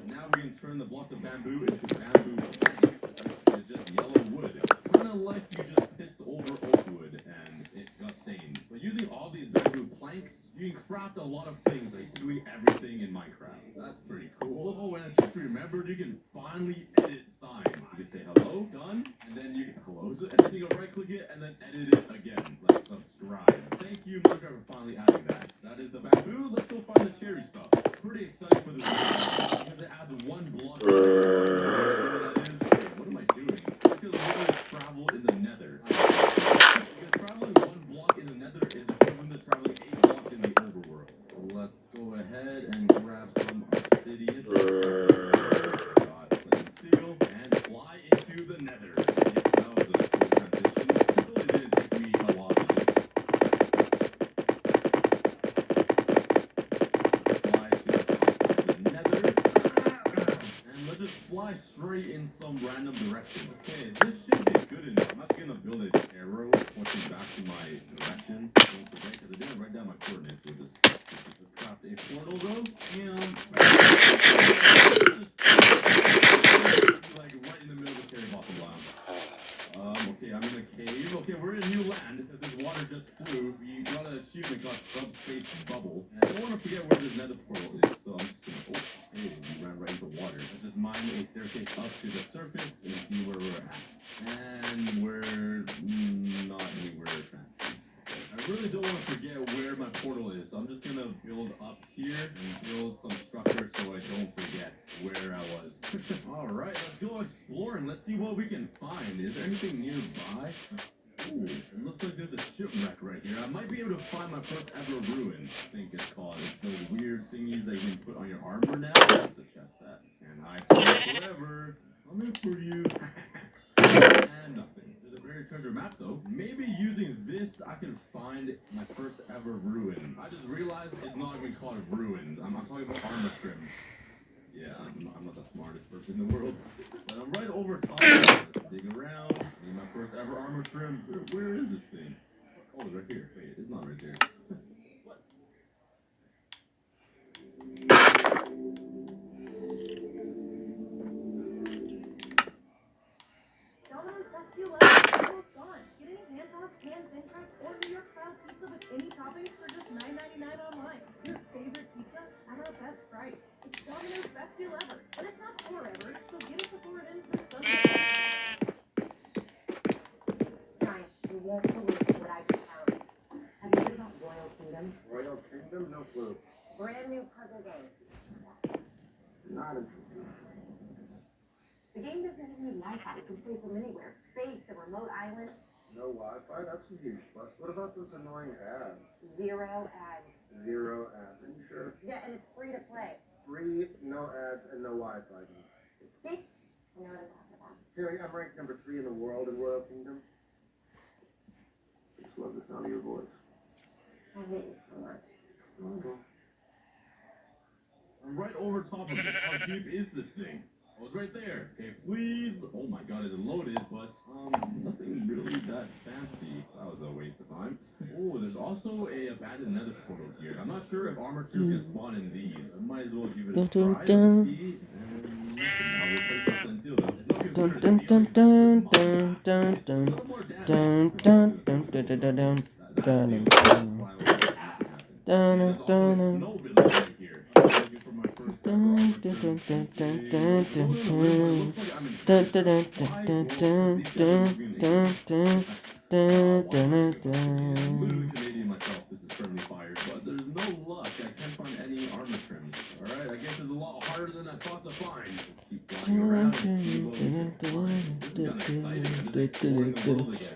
now we can turn the blocks of bamboo into bamboo planks. It's just yellow wood. Kind of like you just pissed over oak wood and it got stained. But using all these bamboo planks, you can craft a lot of things, basically everything in Minecraft. That's pretty cool. Oh, and I just remembered you can finally edit signs. You can say hello, done, and then you can close it, and then you can right click it, and then edit it again, like subscribe. Thank you, Minecraft, for finally adding that. That is the bamboo. Let's go find the cherry stuff. Pretty excited for this video because it adds 1 block go ahead and grab some obsidian. Got flint and steel and fly into the nether. Yes, that was a cool transition. It really didn't take me a lot. Fly to the top of the nether. And let's just fly straight in some random direction. Okay, this should be good enough. I'm not gonna build an arrow pointing back to my direction. Don't forget, because I didn't write down my coordinates. So just craft a portal though. And like right in the middle of the cherry blossom biome. Okay, I'm in a cave. Okay, we're in new land because this water just flew. We got an achievement called Subspace Bubble. And I don't want to forget where this nether portal is, so I'm just gonna, hey, we ran right into water. Let's just mine a staircase up to the surface and see where we're at. And we're not anywhere fancy. I really don't want to forget where my portal is, so I'm just gonna build up here and build some structure so I don't forget where I was. Alright, let's go exploring. Let's see what we can find. Is there anything nearby? Ooh, it looks like there's a shipwreck right here. I might be able to find my first ever ruin, I think it's called. It's those weird thingies that you can put on your armor now. That's the chest that. And I forever. I'm in for you. And nothing. There's a buried treasure map though. Maybe using this I can find my first ever ruin. I just realized it's not even called ruins. I'm talking about armor trim. Yeah, I'm not the smartest person in the world. But I'm right over top of it. Let's dig around. Need my first ever armor trim. Where is this thing? Oh, it's right here. Wait, it's not right there. What? Domino's Best Deal Ever is almost gone. Get any hand-tossed, pan, thin crust, or New York-style pizza with any toppings for just $9.99 online. Your favorite pizza at our best price. It's Domino's Best Deal Ever, and it's not forever, so get it before it ends this Sunday. Guys, you won't believe what I just found. Have you heard about Royal Kingdom? Royal Kingdom? No clue. Brand new puzzle game. Not interesting. The game doesn't even need Wi-Fi. You can play from anywhere. Space, a remote island. No Wi-Fi? That's a huge plus. What about those annoying ads? 0 ads. 0 ads. Are you sure? Yeah, and it's free to play. Free, no ads, and no Wi-Fi. See? I know what I'm talking about. Here, I'm ranked number 3 in the world in Royal Kingdom. I just love the sound of your voice. I hate you so much. Okay. I'm right over top of it. How deep is this thing? Oh, it's right there. Okay, please. Oh my god, it's loaded, but nothing really that fancy. That was a waste of time. Oh, there's also a abandoned nether portal here. I'm not sure if armor tubes can spawn in these. I might as well give it a try to see. And I will take this until though. It's not Dun dun considered dun a dun secret. dun dun A little more damage. dun dun dun dun dun dun dun. Dun, dun, dun, dun, dun. Snow village right here. I'm looking for my first Dun, ever dun, armor dun, trim. dun, dun, dun, dun, dun. Dun, dun, dun, dun, dun, dun, dun, dun, dun, dun, I'm literally dun. Canadian myself. This is friendly fire, but there's no luck. I can't find any armor trims. Alright, I guess it's a lot harder than I thought to find. Keep flying around and see what we can find. This is kinda exciting. I'm just exploring the world again.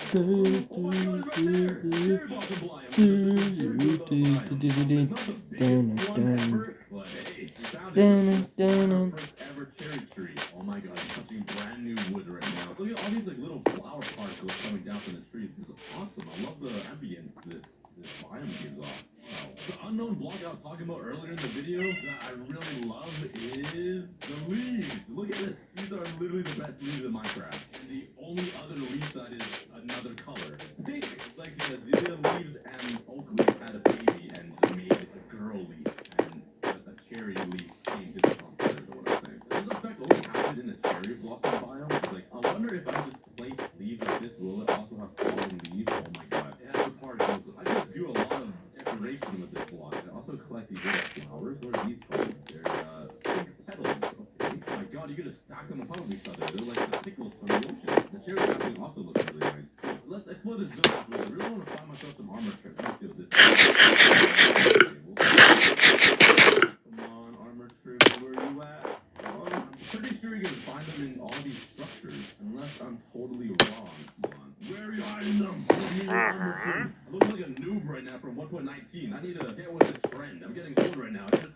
Oh my god, it's right there! Cherry blossom blind. It's not the biggest one ever, but hey, we found it. This is our first ever cherry tree. Oh my god, I'm touching brand new wood right now. Look at all these like little flower particles coming down from the tree. This is awesome. I love the ambience this biome gives off. Wow. The unknown block I was talking about earlier in the video that I really love is the leaves. Look at this. These are literally the best leaves in Minecraft. And the only other leaf that is another color. Pink. It's like the azalea leaves and oak leaf had a baby and made a girl leaf. And a cherry leaf came to the concept of what I'm saying. Does this effect only happen in the cherry blossom biome? It's like, I wonder if I just place leaves like this, will it also have fallen leaves? Oh my god. It has the particles. I just do a lot of decoration with this block. I also collect these little flowers. What are these called? They're pink petals. Okay. Oh my god, you gotta stack them on top of each other. They're like the sickles from the ocean. The cherry blossom also looks really nice. Let's explore this village. I really want to find myself some armor trims. Let's do this. Come on, armor trim, where are you at? I'm pretty sure you're gonna find them in all these structures, unless I'm totally wrong. Come on. Where are you hiding them? Give me your armor trims. I look like a noob right now from 1.19. I need to get with the trend. I'm getting old right now. I need to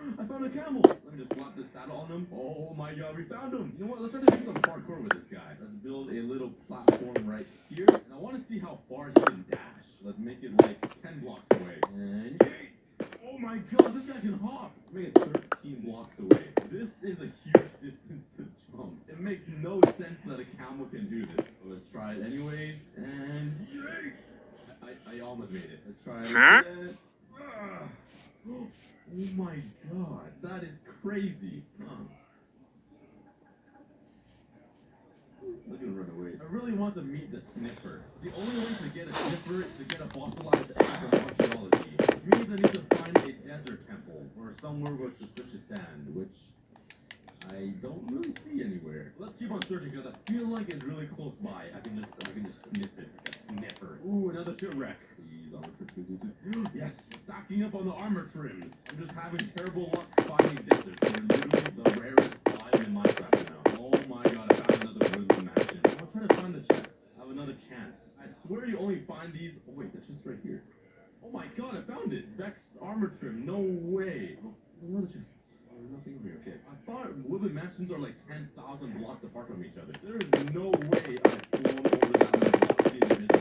I found a camel. Let me just slap this saddle on him. Oh my god, we found him. You know what? Let's try to do some parkour with this guy. Let's build a little platform right here. And I want to see how far he can dash. Let's make it like 10 blocks away. And yay! Oh my god, this guy can hop. Make it 13 blocks away. This is a huge distance to jump. It makes no sense that a camel can do this. So let's try it anyways. And yay! I almost made it. Let's try it again. Oh my god, that is crazy. Look at him run away. I really want to meet the sniffer. The only way to get a sniffer is to get a fossilized egg from archaeology. Which means I need to find a desert temple or somewhere with suspicious sand, which I don't really see anywhere. Let's keep on searching because I feel like it's really close by. I can just sniff it. Like a sniffer. Ooh, another shipwreck. Please, armor trims. Yes, stocking up on the armor trims. I'm just having terrible luck finding deserts. They're literally the rarest biome in Minecraft now. Oh my god, I found another wooden mansion. I'll try to find the chests. I have another chance. I swear you only find these. Oh wait, that's just right here. Oh my god, I found it. Vex armor trim. No way. Oh, another chest. Nothing over here. Okay. I thought woodland mansions are like 10,000 blocks apart from each other. There is no way I've flown over that many blocks in this video.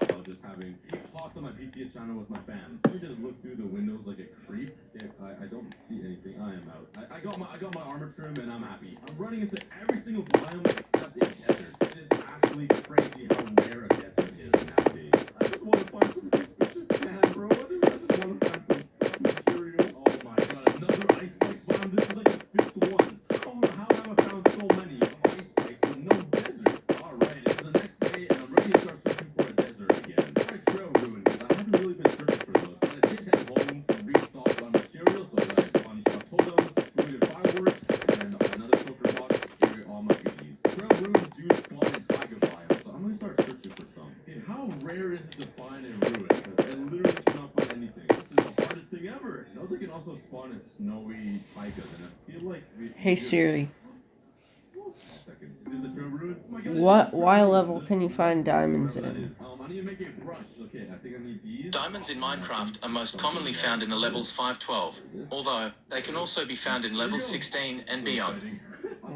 I was just having deep talks on my PTS channel with my fans. Let me just look through the windows like a creep. Okay, I don't see anything. I am out. I got my armor trim and I'm happy. I'm running into every single biome except a desert. It is actually crazy how rare a desert is nowadays. I just want to find some suspicious sand, bro. I just want to find some material. Oh my god, another ice spikes biome. This is like the 5th one. Oh, how have I found so many ice spikes with no desert? Alright, it's the next day and I'm ready to start searching for a desert again. Try trail ruins, because I haven't really been searching for those. But I did head home and restock my materials, so I got a bunch of totems, food and fireworks, and another shulker box to carry all my goodies. Trail ruins do spawn in taiga biome, so I'm gonna start searching for some. Okay, how rare is it to find a ruin? Because I literally cannot find anything. This is the hardest thing ever. You know they can also spawn in snowy taigas, and I feel like Hey Siri, Second. Is this a trail ruin? Oh my god, what Y level can you find diamonds whatever that in? is. I need to make a brush. Okay, I think I need these. Diamonds in Minecraft are most commonly found in the levels 5-12, although they can also be found in levels 16 and beyond.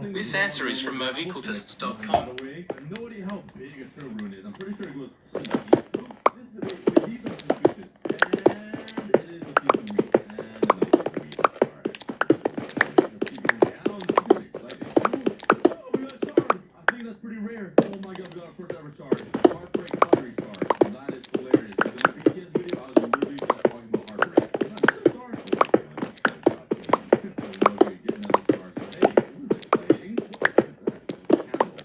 This answer is from moviecultists.com. By the way, I have no idea how big a trail ruin is. I'm pretty sure it goes pretty deep. These are suspicious. And it is a piece of meat. And another piece of meat. Alright. Let's keep going down. This is getting exciting. Oh, we got a shard. I think that's pretty rare. Oh my god, we got our first ever shard. Heartbreak pottery shard. That is hilarious. In the BTS video, I was literally just talking about heartbreak. Is that another shard? Oh my god, that's so bad. Okay, get another shard. Hey, this is exciting. What is that? Candle.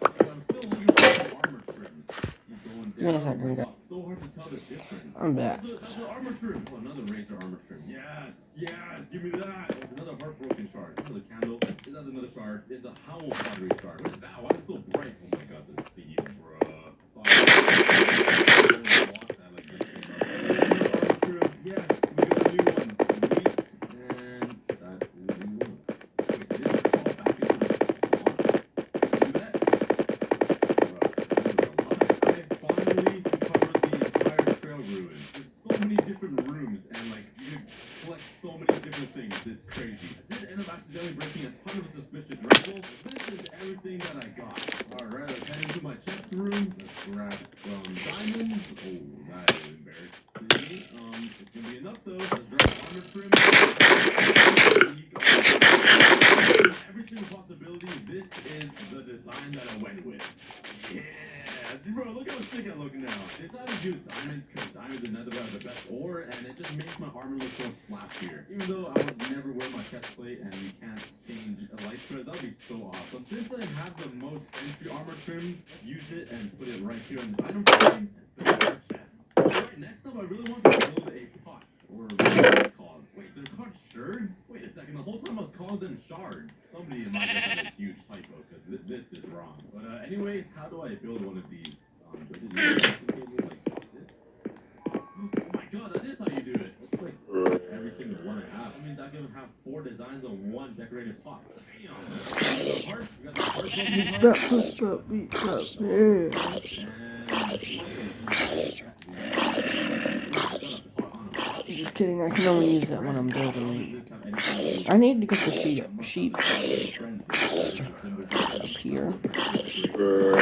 But I'm still looking for some armor trims. Keep going down. Yes, I agree. Oh my god, so hard to tell the difference. I'm back. That's an armor trim. Oh, another razor armor trim. Yes, yes, give me that. It's another heartbroken shard. Another candle. Is that another shard? It's a howl pottery shard. What is that? Why is it so bright? Oh my god, the seed, bruh. Yes, we got a new one. Neat. And that is a new one. Wait, did it fall back into the spot? Do that? I finally covered the entire trail ruin. There's so many different rooms and like you can collect so many different things. It's crazy. I did end up accidentally breaking a ton of suspicious rifles. This is everything that I got. Alright, let's head into my chest room. Let's grab some diamonds. Oh, that is embarrassing. It's gonna be enough though. Let's grab armor trim. Every single possibility, this is the design that I went with. Yeah, bro, look how sick I look now. I decided to use diamonds because diamonds and netherite are the best ore, and it just makes my armor look so flashier. Even though I would never wear my chest plate and we can't change a light thread, that would be so awesome. Since I have the most entry armor trim, use it and put it right here in the item frame and fill our chest. Alright, next up I really want to build a pot. Or what are they called? Wait, they're called shards? Wait a second, the whole time I was calling them shards. Somebody in my head had a huge typo because this is wrong. But anyways, how do I build one of these? Do I just use a crafting table like this? Oh my god, that is how you do it. That's like every single one I have. That means I can have 4 designs on one decorative pot. Bam! The heart, we got the heart Just kidding, I can only use that when I'm building. I need to get the sheep up here. Grab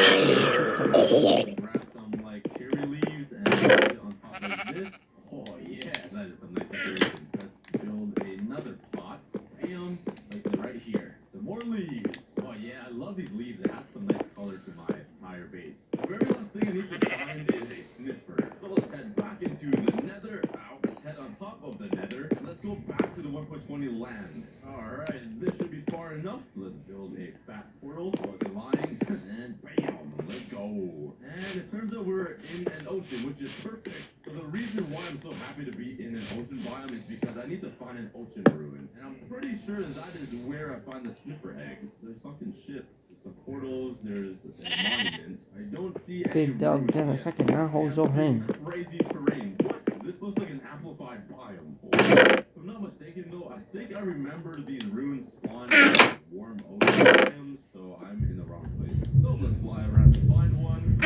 some like cherry leaves and put it on top of this. Oh yeah, that is some nice decoration. Let's build another pot. Bam, like right here. Some more leaves. Oh yeah, I love these leaves. It adds some nice color to my entire base. The very last thing I need to find is a sniffer. So let's head back into the nether. Ow, let's head on top of the nether. And let's go back to the 1.20 land. Alright, this should be far enough. Let's build a fat portal. Wasn't lying. And bam, let's go. And it turns out we're in an ocean, which is perfect. So the reason why I'm so happy to be in an ocean biome is because I need to find an ocean ruin. And I'm pretty sure that is where I find the sniffer eggs. There's sunken ships, some portals, there's a monument. I don't see any Big dog, ruins damn a yet. second, now hold your hand. Crazy terrain. What? This looks like an amplified biome. If I'm not mistaken though, I think I remember these ruins spawn in warm ocean biomes, so I'm in the wrong place. So let's fly around to find one.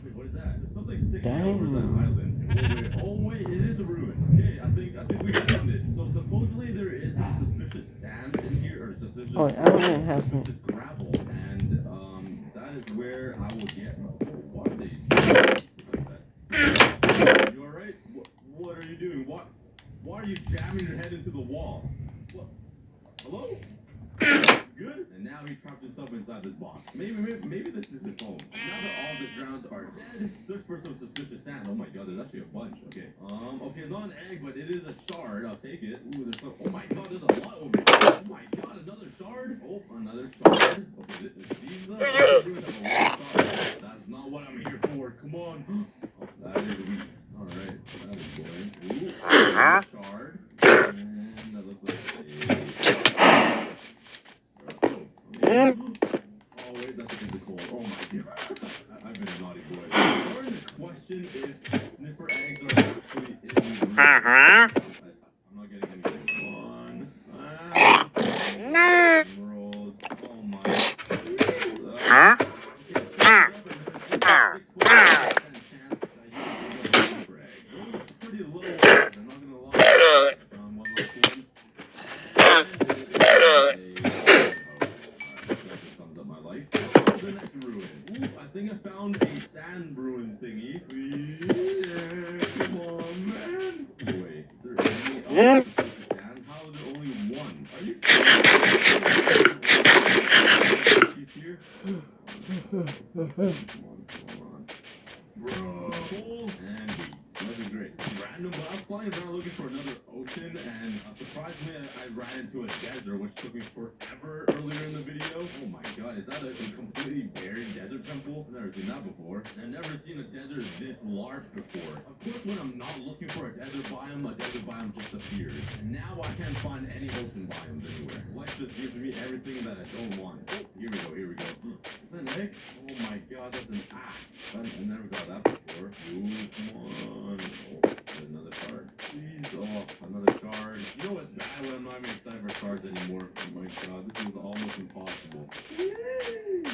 Wait, what is that? There's something sticking out over that island. Oh wait, it is a ruin. Okay, I think we found it. So supposedly there is some suspicious sand in here, or suspicious, Oh, I don't even have some. suspicious gravel, and that is where I will get. Oh, what are they? You alright? What are you doing? Why are you jamming your head into the wall? What? Hello? Good? And now he trapped himself inside this box. Maybe this is his home. Now that all the drowns are dead, search for some suspicious sand. Oh my god, there's actually a bunch. Okay. Okay, not an egg, but it is a shard. I'll take it. Ooh, there's some. Oh my god, there's a lot over here. Oh my god, another shard. Oh, another shard. Okay, these are that's not what I'm here for. Come on. Oh, that is weak. Alright, that is boring. Ooh, shard. And that looks like oh wait, that's a physical. Oh my god. I've been a naughty boy. I'm starting to question if sniffer eggs are actually in the I'm not getting anything. Come on. World. Oh my. Pretty low. I'm not gonna lie. One last one. Sums up my life. The next ruin. Ooh, I think I found a sand ruin thingy. Yeah, come on, man. Wait, is there any other sand? How is there only one? Are you He's here? Come on. Bro. Cool. And that'd be great. Random, but I was flying around looking for another ocean, and surprisingly, I ran into a desert, which took me forever earlier in the video. Oh my god, is that a completely buried desert temple? I've never seen that before. I've never seen a desert this large before. Of course, when I'm not looking for a desert biome just appears. And now I can't find any ocean biomes anywhere. Life just gives me everything that I don't want. Oh, here we go. Is that an egg? Oh my god, that's an axe. I never got that before. Ooh, come on. Oh, there's another shard. Please, oh, another shard. You know what's bad when I'm not even excited for shards anymore? Oh my god, this is almost impossible.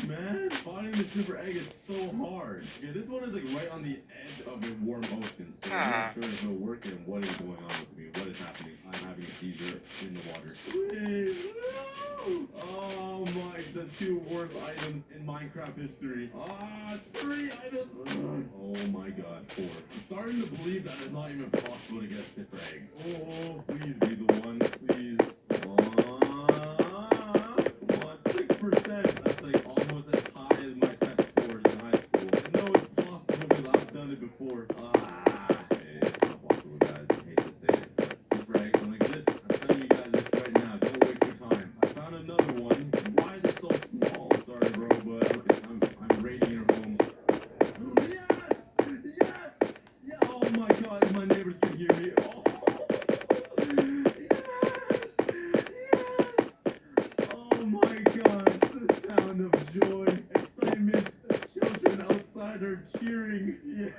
Man, finding the super egg is so hard. Okay, this one is like right on the edge of a warm ocean, so I'm not sure there's no work in what is going on with me. What is happening? I'm having a seizure in the water. Please, no! Oh my, the two worst items in Minecraft history. 3 items. Oh my god, 4. I'm starting to believe that it's not even possible to get a sniffer egg. Oh, please be the one, please. Come on, 6%. That's like almost as high as my test scores in high school. I know it's possible because I've done it before. It's not possible, guys. I hate to say it, but sniffer eggs don't exist. I'm telling you guys this right now. Don't waste your time. I found another one. Why is it so small? Sorry, bro, but I'm raiding your home. Yes! Yeah, oh my god, my neighbors can hear me. Oh, yes! Oh my god, the sound of joy, excitement, the children outside are cheering. Yes!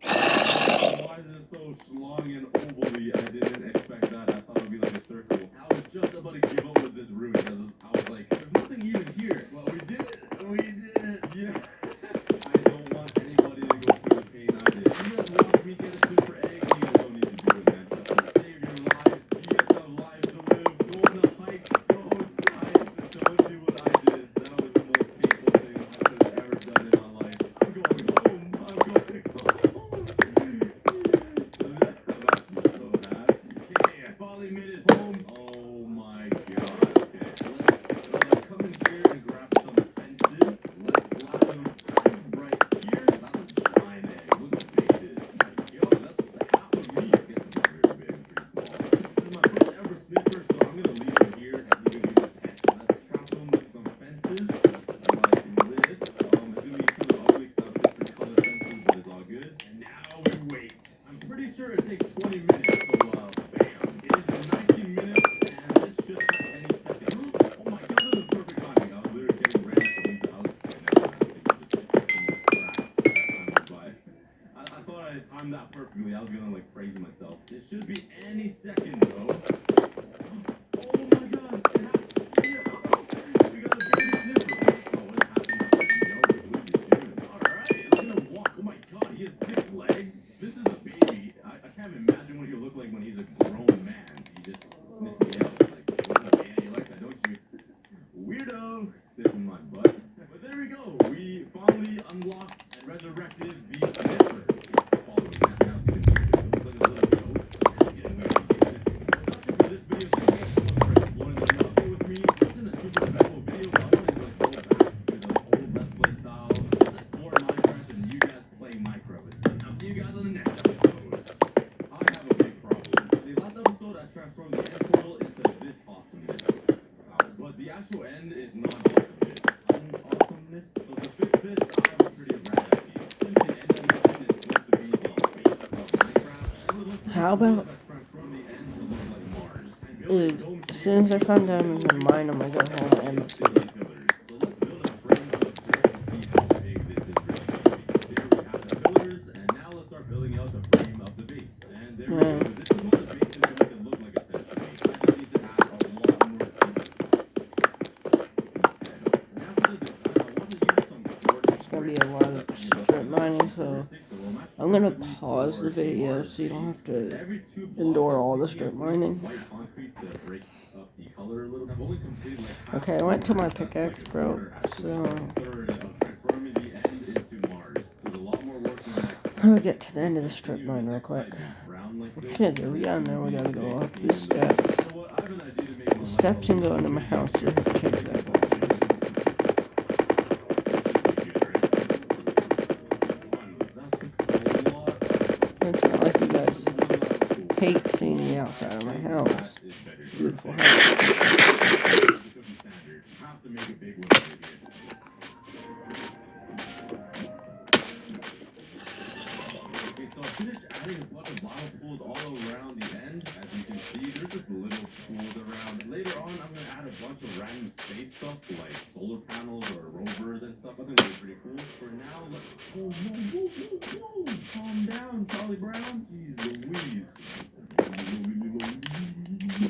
Why is it so long and ovally? I didn't expect that. I thought it would be like a circle. I was just about to give up with this ruin because I was like, there's nothing even here. Well, we did it. Yeah. I don't want anybody to go through the pain I did. You guys watch me get a super egg, you guys don't need to do it, man. out perfectly. I was gonna like praise myself. It should be any second though. Oh my god! We got a baby sniffer. Oh, what happened? No, what is he doing? Alright, it's gonna walk. Oh my god, he has 6 legs. This is a baby. I can't imagine what he'll look like when he's a grown man. He just sniffed me out. Like, what, yeah, you like that, don't you? Weirdo! Sniffing my butt. But there we go. We finally unlocked and resurrected the sniffer. Following that, now it's getting weird. It looks like a little goat. And it's getting weird. That's it for this video. Thank you so much for exploring the update with me. It wasn't a super special video, but I wanted to like go back to the old Let's Play style. Let's explore Minecraft and you guys playing Minecraft with me. I'll see you guys on the next episode. I have a big problem. The last episode, I transformed the end portal into this awesomeness. But the actual end is not awesomeness. Unawesomeness. So to fix this, I have a pretty rad idea. Since the end animation is supposed to be the base of Minecraft, it would look pretty How cool about if I transformed the end to look like Mars. And build a if dome as shape soon as I find diamonds in mine, I'm gonna go home and end this video. pillars. So let's build a frame of the brick to see how big this is really going to be. There we have the pillars, and now let's start building out the frame of the base. And there we go. This is what the base is going to look like essentially. I just need to add a lot more pieces. And after the design, I want to use some quartz. It's gonna be a lot of strip mining, so I'm gonna pause the video so you don't have to Every 2 blocks, endure all the I'm strip putting mining. white concrete to break up the color a little. I've only completed like half Okay, I went to my pickaxe, bro. So third of transforming the end into Mars. There's a lot more work than that. let me get to the end of the strip mine real quick. Okay, there we go. Now we gotta go up these steps. So what, I have an idea to make The steps can go into my house. You have to check that. It's not like you guys hate seeing the outside of my house. Beautiful house. Have to make a big one over here. Okay, so I finished adding a bunch of lava pools all around the end. As you can see, there's just little pools around. Later on, I'm going to add a bunch of random space stuff like solar panels or rovers and stuff. I think that's pretty cool. For now, let's... Whoa, whoa, whoa, whoa, whoa. Calm down, Charlie Brown. Jeez Louise.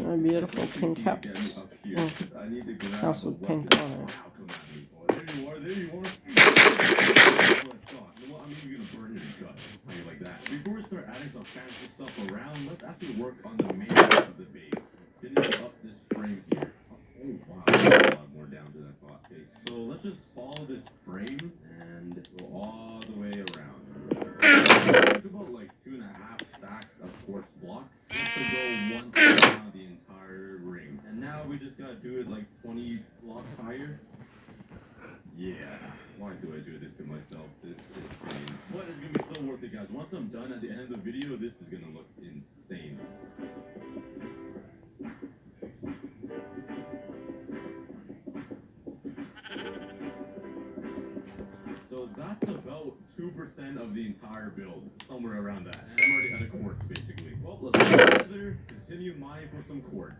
My beautiful pink house. Get me up here. I need to grab House the with pink weapon. on it. Now, come at me. Oh, there you are, there you are. Well, I'm even gonna burn your guts. How you like that? Before we start adding some fancy stuff around, let's actually work on the main part of the base. Finish up this frame here. Oh wow, there's a lot more down to that thought. Okay, so let's just follow this frame and go all the way around. Think about like 2.5 stacks of quartz blocks just to go once around the entire ring. And now we just gotta do it like 20 blocks higher. Yeah, why do I do this to myself? This is pain. But it's gonna be so worth it, guys. Once I'm done at the end of the video, this is gonna look insane. So that's about 2% of the entire build, somewhere around that. And I'm already out of quartz, basically. Well, let's go together, continue mining for some quartz.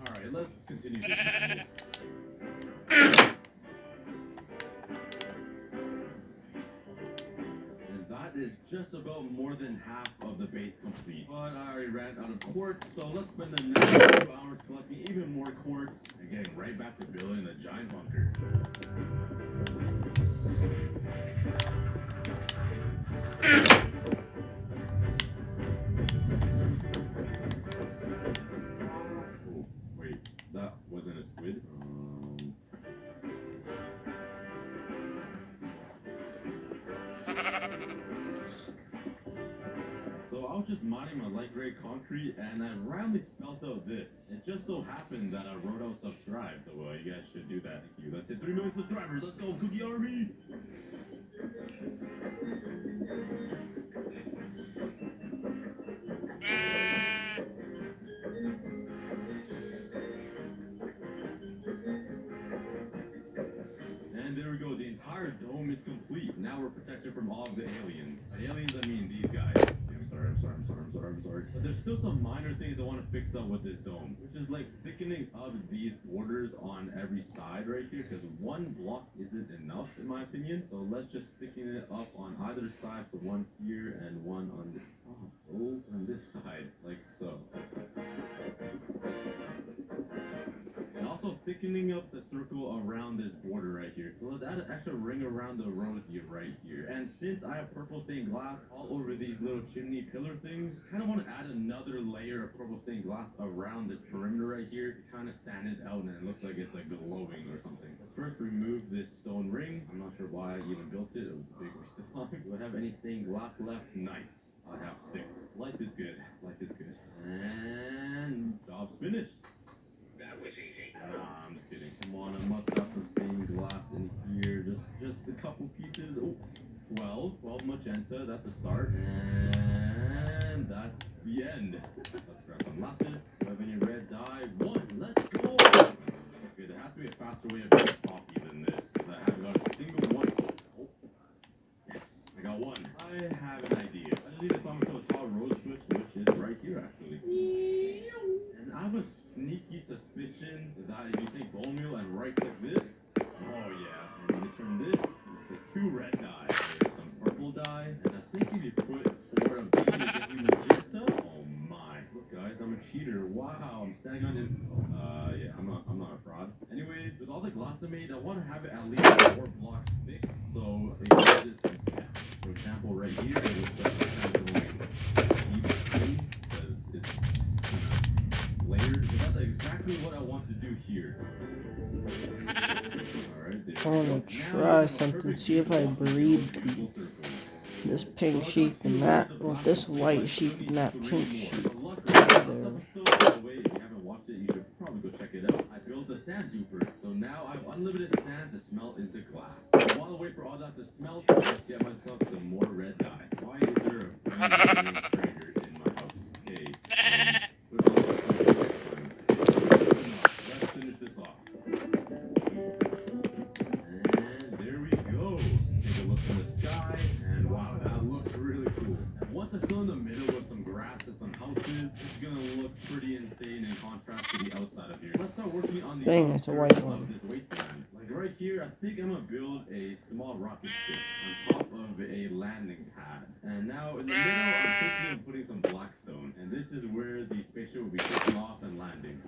Alright, let's continue this madness. And that is just about more than half of the base complete. But I already ran out of quartz, so let's spend the next 2 hours collecting even more quartz and getting right back to building a giant bunker. Oh, wait, that wasn't a squid? So I was just mining my light gray concrete and I randomly spelt out this. It just so happened that I wrote out subscribe, so you guys should do that. Thank you. Let's hit 3 million subscribers. Let's go, Cookie Army! And there we go, the entire dome is complete. Now we're protected from all of the aliens. By aliens, I mean these guys. I'm sorry. But there's still some minor things I want to fix up with this dome, which is like thickening up these borders on every side right here, because one block isn't enough in my opinion. So let's just thicken it up on either side. So one here and one on this on this side, like so. And also thickening up the circle around this border right here. So let's add an extra ring around the rosy right here. And since I have purple stained glass all over these little chimney pillar things, kind of want to add another layer of purple stained glass around this perimeter right here to kind of stand it out and it looks like it's like glowing or something. Let's first remove this stone ring. I'm not sure why I even built it. It was a big waste of time. Do I have any stained glass left? Nice. I have 6. Life is good. Life is good. And job's finished. That was easy. Nah, I'm just kidding. Come on, I must have some stained glass in here. Just a couple pieces. Oh, 12 magenta. That's a start. And that's the end. Let's grab some lapis. Do I have any red dye? 1. Let's go. Okay, there has to be a faster way of getting coffee than this, because I haven't got a single one. Oh, yes, I got 1. I have an idea. I just need to find myself a tall rose bush, which is right here actually. And I have a sneaky suspicion that if you take bone meal and right click this, oh yeah, and you turn this into 2 red dye. There's some purple dye, and I think if you put 4 of these, it gives you magenta. Oh my, look guys, I'm a cheater. Wow, I'm standing on it. Yeah, I'm not a fraud. Anyways, with all the glass I made, I want to have it at least 4 blocks thick. So if you just, for example, right here, it looks like it's kind of going deep because it's layered. So that's exactly what I want to do here. Alright, there I want to try something, see if I breed this pink sheep and that, or this white sheep and that pink sheep. There. If you haven't watched it, you should probably go check it out. I built a sand duper, so now I have unlimited sand to smelt into glass. While I wait for all that to smelt, let's get myself some more red dye. Why is there a brand new trader in my house? Okay, let's finish this off. And there we go. Take a look in the sky, and wow, that looks really cool. And once I fill in the middle with some grass and some houses, it's gonna look pretty insane in contrast to the outside of here. Let's start working on the Dang, it's a outskirts white one. of this wasteland. Like right here, I think I'm gonna build a small rocket ship on top of a landing pad. And now in the middle, I'm thinking of putting some blackstone. And this is where the spaceship will be taking off and landing.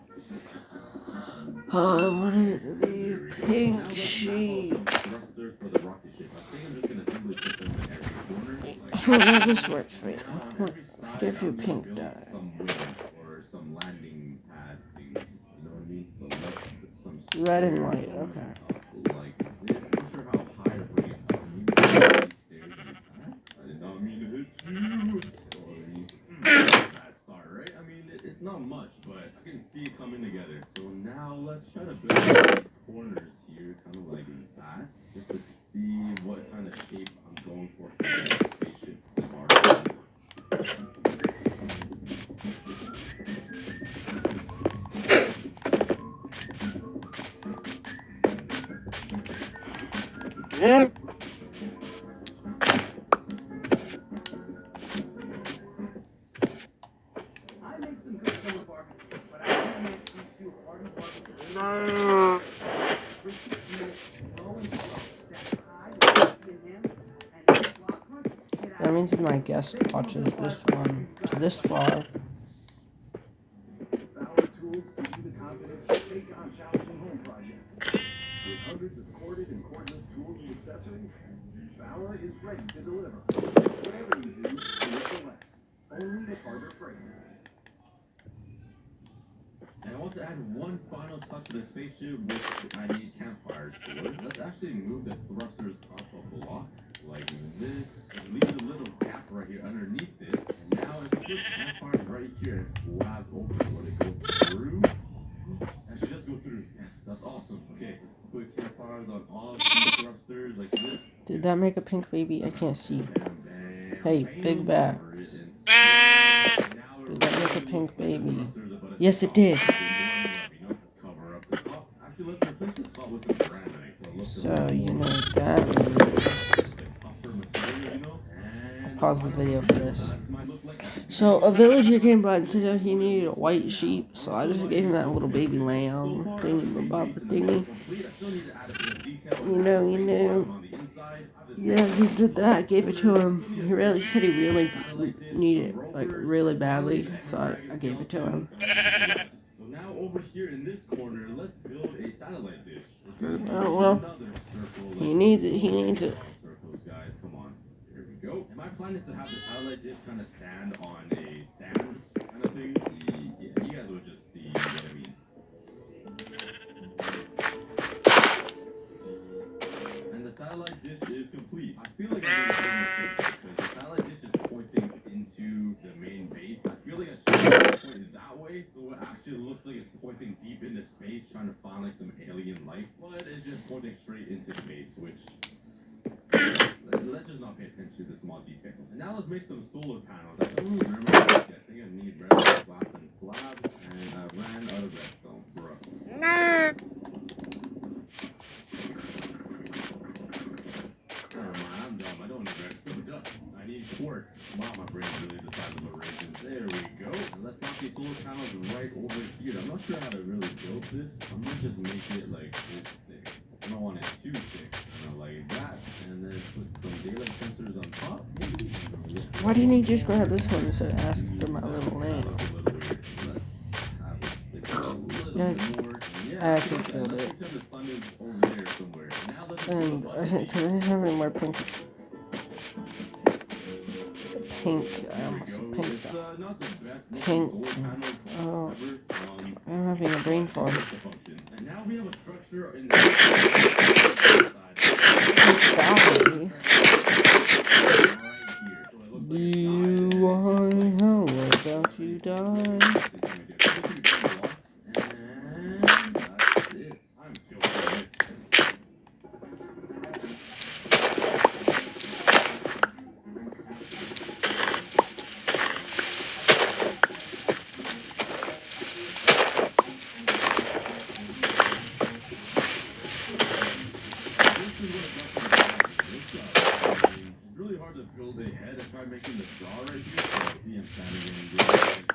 Oh, I want it to There be we go. Now pink let's map out sheep. some thrusters for the rocket ship. I think I'm just gonna simply put them in every corner. I Like, don't know if this works right now now. on every side, Give you I'm gonna pink build dye. some wings or some landing pad things. You know what I mean? So let's put some Red and stairs white, going okay. up like this. I'm not sure how high to bring it up. Maybe stairs like that. I did not mean to hit you. Sorry. Bad start, right? I mean, it's not much, but I can see it coming together. So now let's try to build these corners here, kind of like that, just to see what kind of shape I'm going for the spaceship to start. I make some good summer barbecue, but I can't mix these 2 hardened barbecue. That means if my guest watches this one to this far, Power Tools gives you the confidence to take on challenging home projects. With hundreds of corded and cordless tools and accessories, Bauer is ready to deliver. Whatever you do it for less. Only at Harbor Freight. And I want to add one final touch to the spaceship, which I need campfires for. Let's actually move the thrusters up a block, like this. And leave a little gap right here underneath this. And now if you put campfires right here and slab over it, will it go through? Actually, let's go through. Yes, that's awesome. Okay, let's put campfires on all of these thrusters like this. did that make a pink baby? I can't see. Bam, bam, Hey, bam, big bat. over it and slab. Now we're Did that make a ready pink for the baby? thrusters up at the Yes, it top. did. Cover up the top. Actually, let's replace the top with some granite. So, you know what that means. Tougher material, you know? And Pause the video for this. that might look like So a villager came by and said he needed a white sheep, so I just gave him that little baby lamb thingy bobber thingy. You know. Yeah, he did that. Gave it to him. He really said he really needed it, like really badly, so I gave it to him. So now over here in this corner, let's build a satellite dish. Oh well, he needs it. He needs it. Circles, guys, come on. Here we go. And my plan is to have the satellite dish kind of stand on a stand kind of thing. Yeah, you guys will just see what I mean. And the satellite dish is complete. I feel like I made a big mistake because the satellite dish is pointing into the main base. I feel like I should have pointed that way, so it actually looks like it's pointing deep into space, trying to find like some alien life. But it's just pointing straight into space, which let's just not pay attention to the small details. And now let's make some solar panels. I don't remember what I think I need redstone, glass, and slabs, and I ran out of redstone, bro. Never mind, I'm dumb. I don't need redstone. Duh. I need quartz. Wow, my brain's really the size of a raisin. There we go. And let's knock these solar panels right over here. I'm not sure how to really build this. I might just make it like this thick. I don't want it too thick. Like that. And then put some daylight sensors on top. Why didn't he just grab this one instead of asking for my little lamb? I actually killed it. And I think because I didn't have any more pink. I almost said pink stuff. Pink. Oh, I'm having a brain fog. And now we have a structure in Valley. Do you want to know about you die? Making the jaw right here. So see, I'm standing in the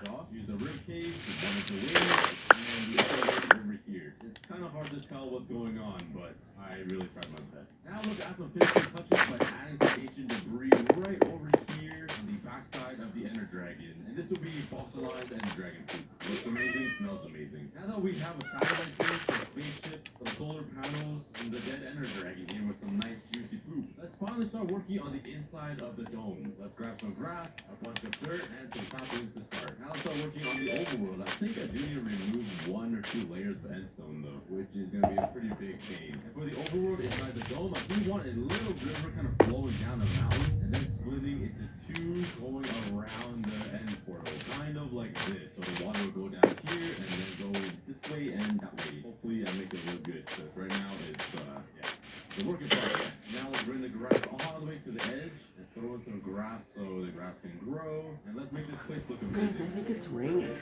jaw. Use the rib cage, one of the wings, and the other wing over here. It's kind of hard to tell what's going on, but I really tried my best. Now look at some finishing touches by adding some ancient debris right over here on the backside of the Ender Dragon. And this will be fossilized Ender Dragon food. Looks amazing, smells amazing. Now that we have a satellite dish, a spaceship, some solar panels, and the dead Ender Dragon here with some nice juicy food, let's finally start working on the inside of the dome. Let's grab some grass, a bunch of dirt, and some saplings to start. Now let's start working on the overworld. I think I do need to remove 1 or 2 layers of endstone though, which is going to be a pretty big pain. And for the overworld inside the dome, I do want a little river kind of flowing down a mountain and then splitting into 2 going around the end portal. Kind of like this. So the water will go down here and then go this way and that way. Hopefully I make it look good. So right now it's, yeah. The work in progress. Now let's bring the grass all the way to the edge and throw in some grass so the grass can grow. And let's make this place look Guys, I amazing. think it's raining.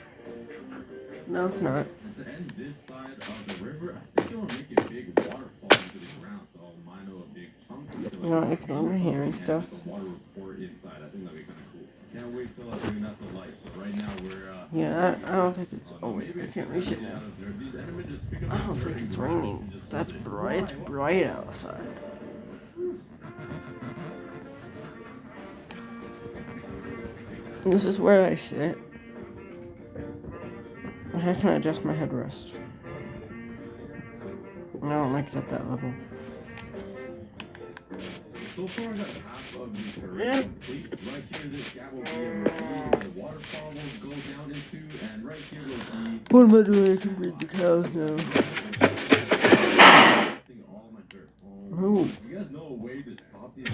No, it's not. And to end this side of the river, I think I want to make a big waterfall into the ground. So I'll mine a big chunk. You know, I can over here and stuff. The water will pour inside. I think that'd be kind of cool. Can't wait till I bring out the light. So right now we're Yeah, I don't think it's. Oh, maybe I can't reach it now. These enemies just pick up I don't the think dirt it's and grass raining. and just That's hold it. bright. It's bright outside. This is where I sit. I can adjust my headrest. I don't like it at that level. So far, I got half of the terrain complete. Right here, this gap will be a ravine where the waterfall will go down into, and right here will be. What am I doing? I can breed the cows now. All my dirt. Ooh. You guys know a way to stop these?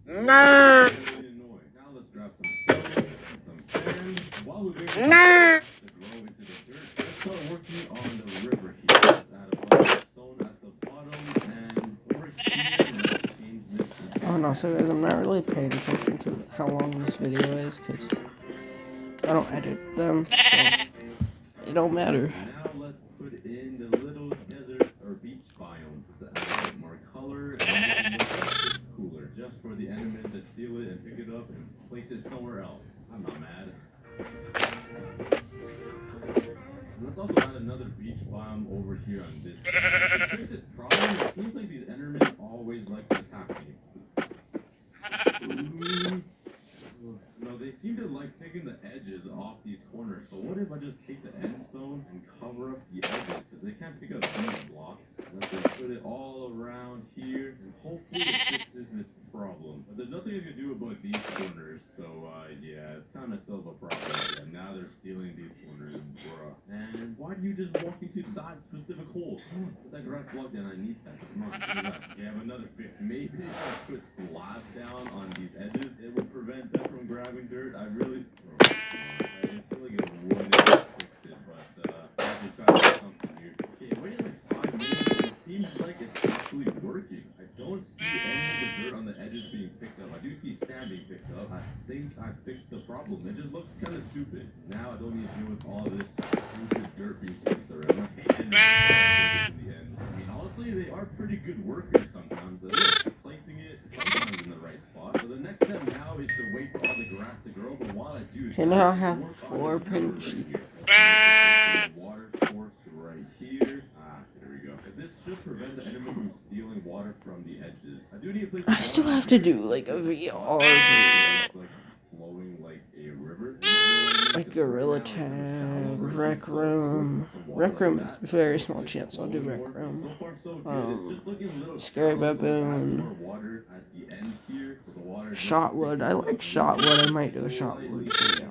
Nah. Now let's grab some stone and some sand. While we wait for the grass to grow into the dirt, let's start working on the river here. Add a bunch of stone at the bottom, and over here, let's change this. Oh no, so guys, I'm not really paying attention to how long this video is because I don't edit them, so it don't matter. Now let's put in the little desert or beach biome to add a bit more color and a bit more cooler. just for the Enderman to steal it and pick it up and place it somewhere else. I'm not mad. And let's also add another beach biome over here on this side. To fix this problem, it seems like these Endermen always like to attack me. No, they seem to like taking the edges off these corners. So what if I just take the end stone and cover up the edges? Because they can't pick up these blocks. Let's just put it all around here, and hopefully it fixes this problem. But there's nothing I can do about these corners. So yeah, it's kind of still a problem. Yeah, now they're stealing these corners, bruh. And why do you just walk into that specific hole? Put that grass block down. I need that. Come on, do that. Yeah, I have another fix. Maybe if I put slabs down on these edges, it would prevent them from grabbing dirt. I really, bro, I feel like it wouldn't fix it, but I have to try to do something here. Okay, wait like 5 minutes. It seems like it's actually working. I don't see any of the dirt on the edges being picked up. I do see sand being picked up. I think I fixed the problem. It just looks kind of stupid. Now I don't need to deal with all this stupid dirt being placed around my hand. In the end, I mean, honestly, they are pretty good workers sometimes. They're placing it sometimes in the right spot. So the next step now is to wait for all the grass to grow. But while I do that, Okay, now I have work on 4 this pink river sheep. right here. Water source right here. There we go. This should prevent the enemy from stealing water from the edges. I do need a place. I still have to do like a VR video. Like flowing like a river. Like Gorilla Tag, Rec Room. Rec Room, very small chance I'll do Rec Room. So far so good. It's just looking a little Scary shallow, so add Baboon. more water at the end here, so the water just Shotwood, I like Shotwood, I might do a Shotwood video.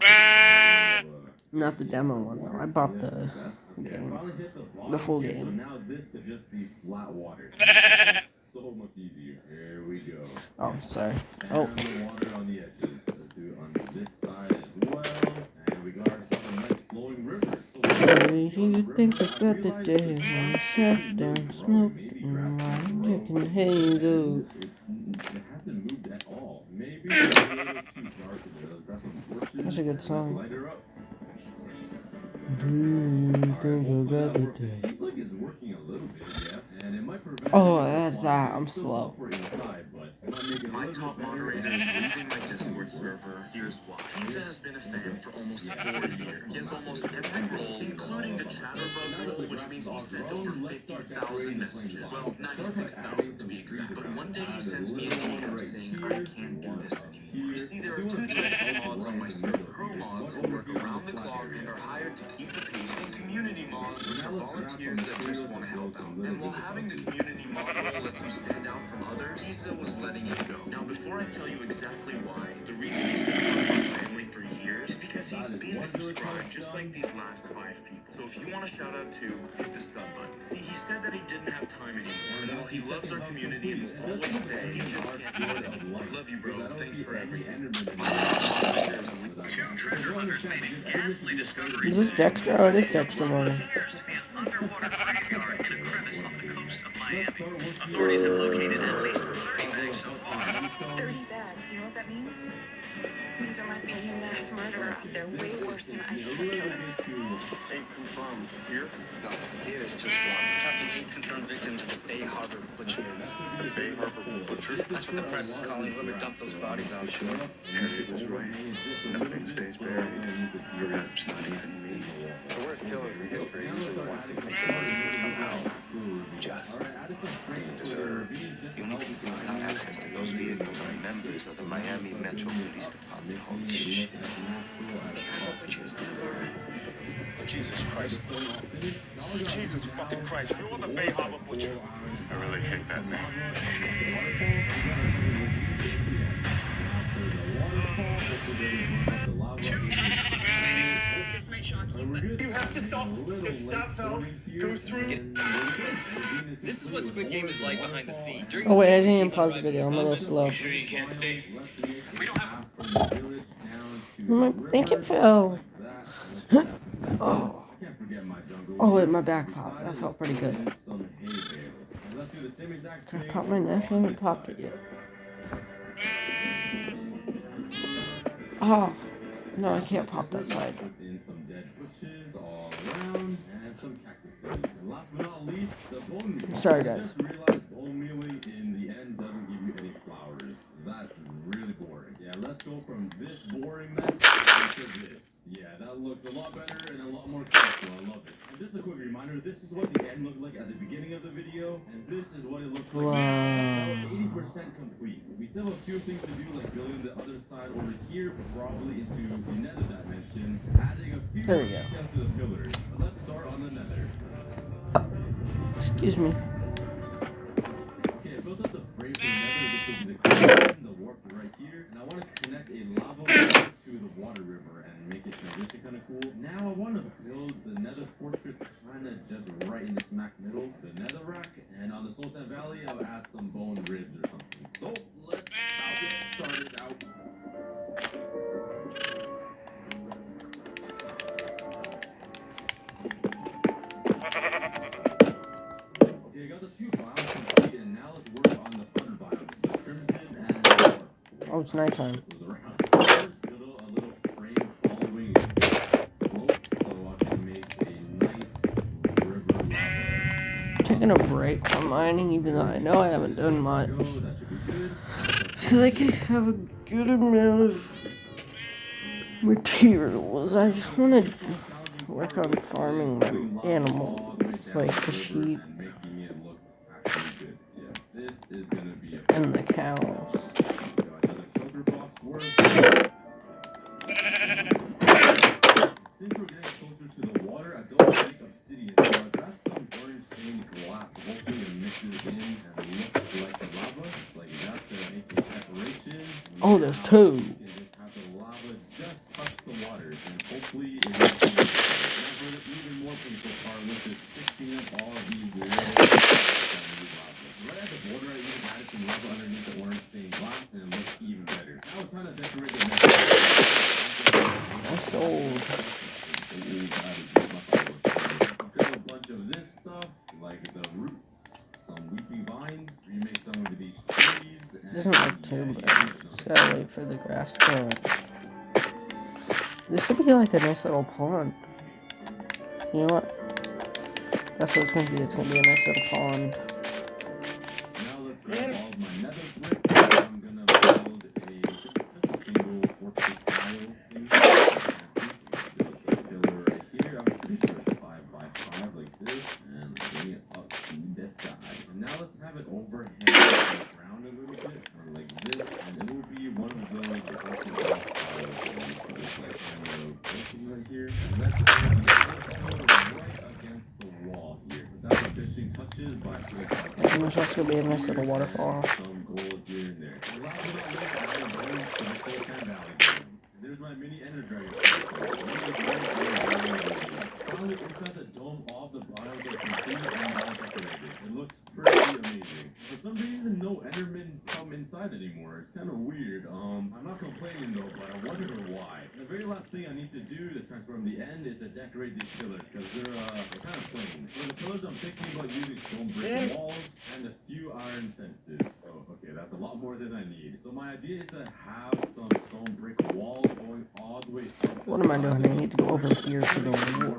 Not the demo one though, I bought the game. The full So game. now this could just be flat water. So much easier. There we go. Oh, sorry. Oh, And the water on the edges. Let's do it on this side as well. And we got ourselves a nice flowing river. So what do you think about the day when I sat down, smoked, and I'm drinking hazel? It hasn't moved at all. Maybe it's a little too dark in there. Let's grab some torches. That's a good song. Light her up. Do you think Hopefully about that the works. It day? seems like it's working a little bit, yeah. And it might prevent Oh, any that's water that. I'm still slow. operating inside, but it might make it a My little top bit better moderator and is leaving my Discord server. Here's why. Pizza has been a fan for almost 4 years. He has almost every role, including the Chatterbug role, which means he sent over 50,000 messages. Well, 96,000 to be exact. But one day he sends me a DM saying, I can't do this anymore. You see, there are 2 types of mods on my server. Pro mods who work around the clock and are hired to keep the peace, and community mods, which are volunteers that just want to help out. And while having the community mod role lets you stand out from others, Pizza was letting it go. Now, before I tell you exactly why, the reason he's been part of my family for years is because he's been subscribed, just like these last 5 people. So if you want a shout out too, hit the sub button. See, he said that he didn't have time anymore, and while he loves our community and will always stay, he just can't do it anymore. Love you, bro. Thanks for everything. Two treasure hunters made a ghastly discovery. Is this Dexter? Oh, it is Dexter Morning. Appears to be an underwater graveyard in a crevice off the coast of Miami. Authorities have located at least 30 bags so far. 30 bags, do you know what that means? It means there might be a mass murderer out there way worse than Ice Killer. 8 confirmed. Here? No, here is just one. Tracking 8 confirmed victims of the Bay Harbor butchery. The Bay Harbor Butcher? That's what the press is calling whoever dumped those bodies offshore. Harry was right. Nothing stays buried. Perhaps not even me. The worst killers in history usually the ones who think the murders were somehow just and deserved. The only people who have access to those vehicles are members of the Miami Metro Police Department. Holy shit. Jesus Christ. Jesus fucking Christ. You're the Bay Harbor Butcher. I really hate that name. This might shock you, but You have to stop. If that valve goes through it. This is what Squid Game is like behind the scenes. During Oh wait, I the didn't even pause the video. I'm a little slow. You sure you can't stay? We don't have. I think it fell. Oh. Oh wait, my back popped. That felt pretty good. Can I pop my neck? I haven't popped it yet. Oh. No, I can't pop that side. In some dead bushes all around and some cactuses. And last but not least, the bone meal. Sorry, I guys. just realized bone mealing in the end doesn't give you any flowers. reminder, this is what the end looked like at the beginning of the video, and this is what it looks like Wow. now. About 80% complete. We still have a few things to do, like building the other side over here, probably into the nether dimension, adding a few There we go. steps to the pillars. But let's start on the nether. Excuse me. Okay, I built up the frame for the nether. This will be the connection, the warp right here, and I want to connect a lava river to the water river and make it transition kind of cool. Now I want to build the nether fortress kind of just right in the smack middle, the nether rack, and on the Soul Sand Valley I'll add some bone ribs or something. So let's now get started out. Okay, I got the two biomes complete, and now let's work on the fun biomes, the crimson and the dark. Oh, it's nighttime. Goes around. First, a little frame following slope, so I can make a nice river lava. Taking a break from mining, even though I know I haven't done much. Go, that should be good. So they can have a good amount of materials. I just want to work on farming my animals, like the sheep And making it look actually good. Yeah, this is gonna be a and the cows. got another shulker box worth. Since we're getting closer to the water, I don't think obsidian, so I got some orange stained glass, hoping to mix it in and look like the lava, like that to make the separation. Oh, there's two. You can just have the lava just touch the water, and hopefully it will be an even more painful part, which is fixing up all of these little lava. Right at the border, I even added some lava underneath the orange stained glass, and it looks even better. Now it's time to decorate the next. I sold. Got a bunch of this stuff, like the roots, some leafy vines. Remake some of these trees. It doesn't look too bad. Just gotta wait for the grass to grow. This could be like a nice little pond. You know what? That's what it's gonna be. It's gonna be a nice little pond. Now let's grab all of my nether brick. I'm gonna build a single fortress tile thing. Build a pillar right here. I'm pretty sure it's 5 by 5 like this, and bring it up to this side. And now let's have it overhang the ground a little bit, or like this, and it will be one of those like tiles. Just like kind of posting right here, and let's put the right against the wall here. Without the finishing touches, but And there's also gonna be a nice little waterfall. some gold here and there. There's my mini Ender Dragon. Finally, inside the dome, all the biomes are complete and all decorated. It looks pretty amazing. For some reason, no Endermen come inside anymore. It's kind of weird. I'm not complaining though, but I wonder why. The very last thing I need to do to transform the end is to decorate these pillars, because they're kind of plain. For the pillars, I'm thinking about using stone brick walls and a few iron fences. Oh, okay, that's a lot more than I need. So my idea is to have some stone brick walls going all the way up. What am I doing? I need to go over here to the wall.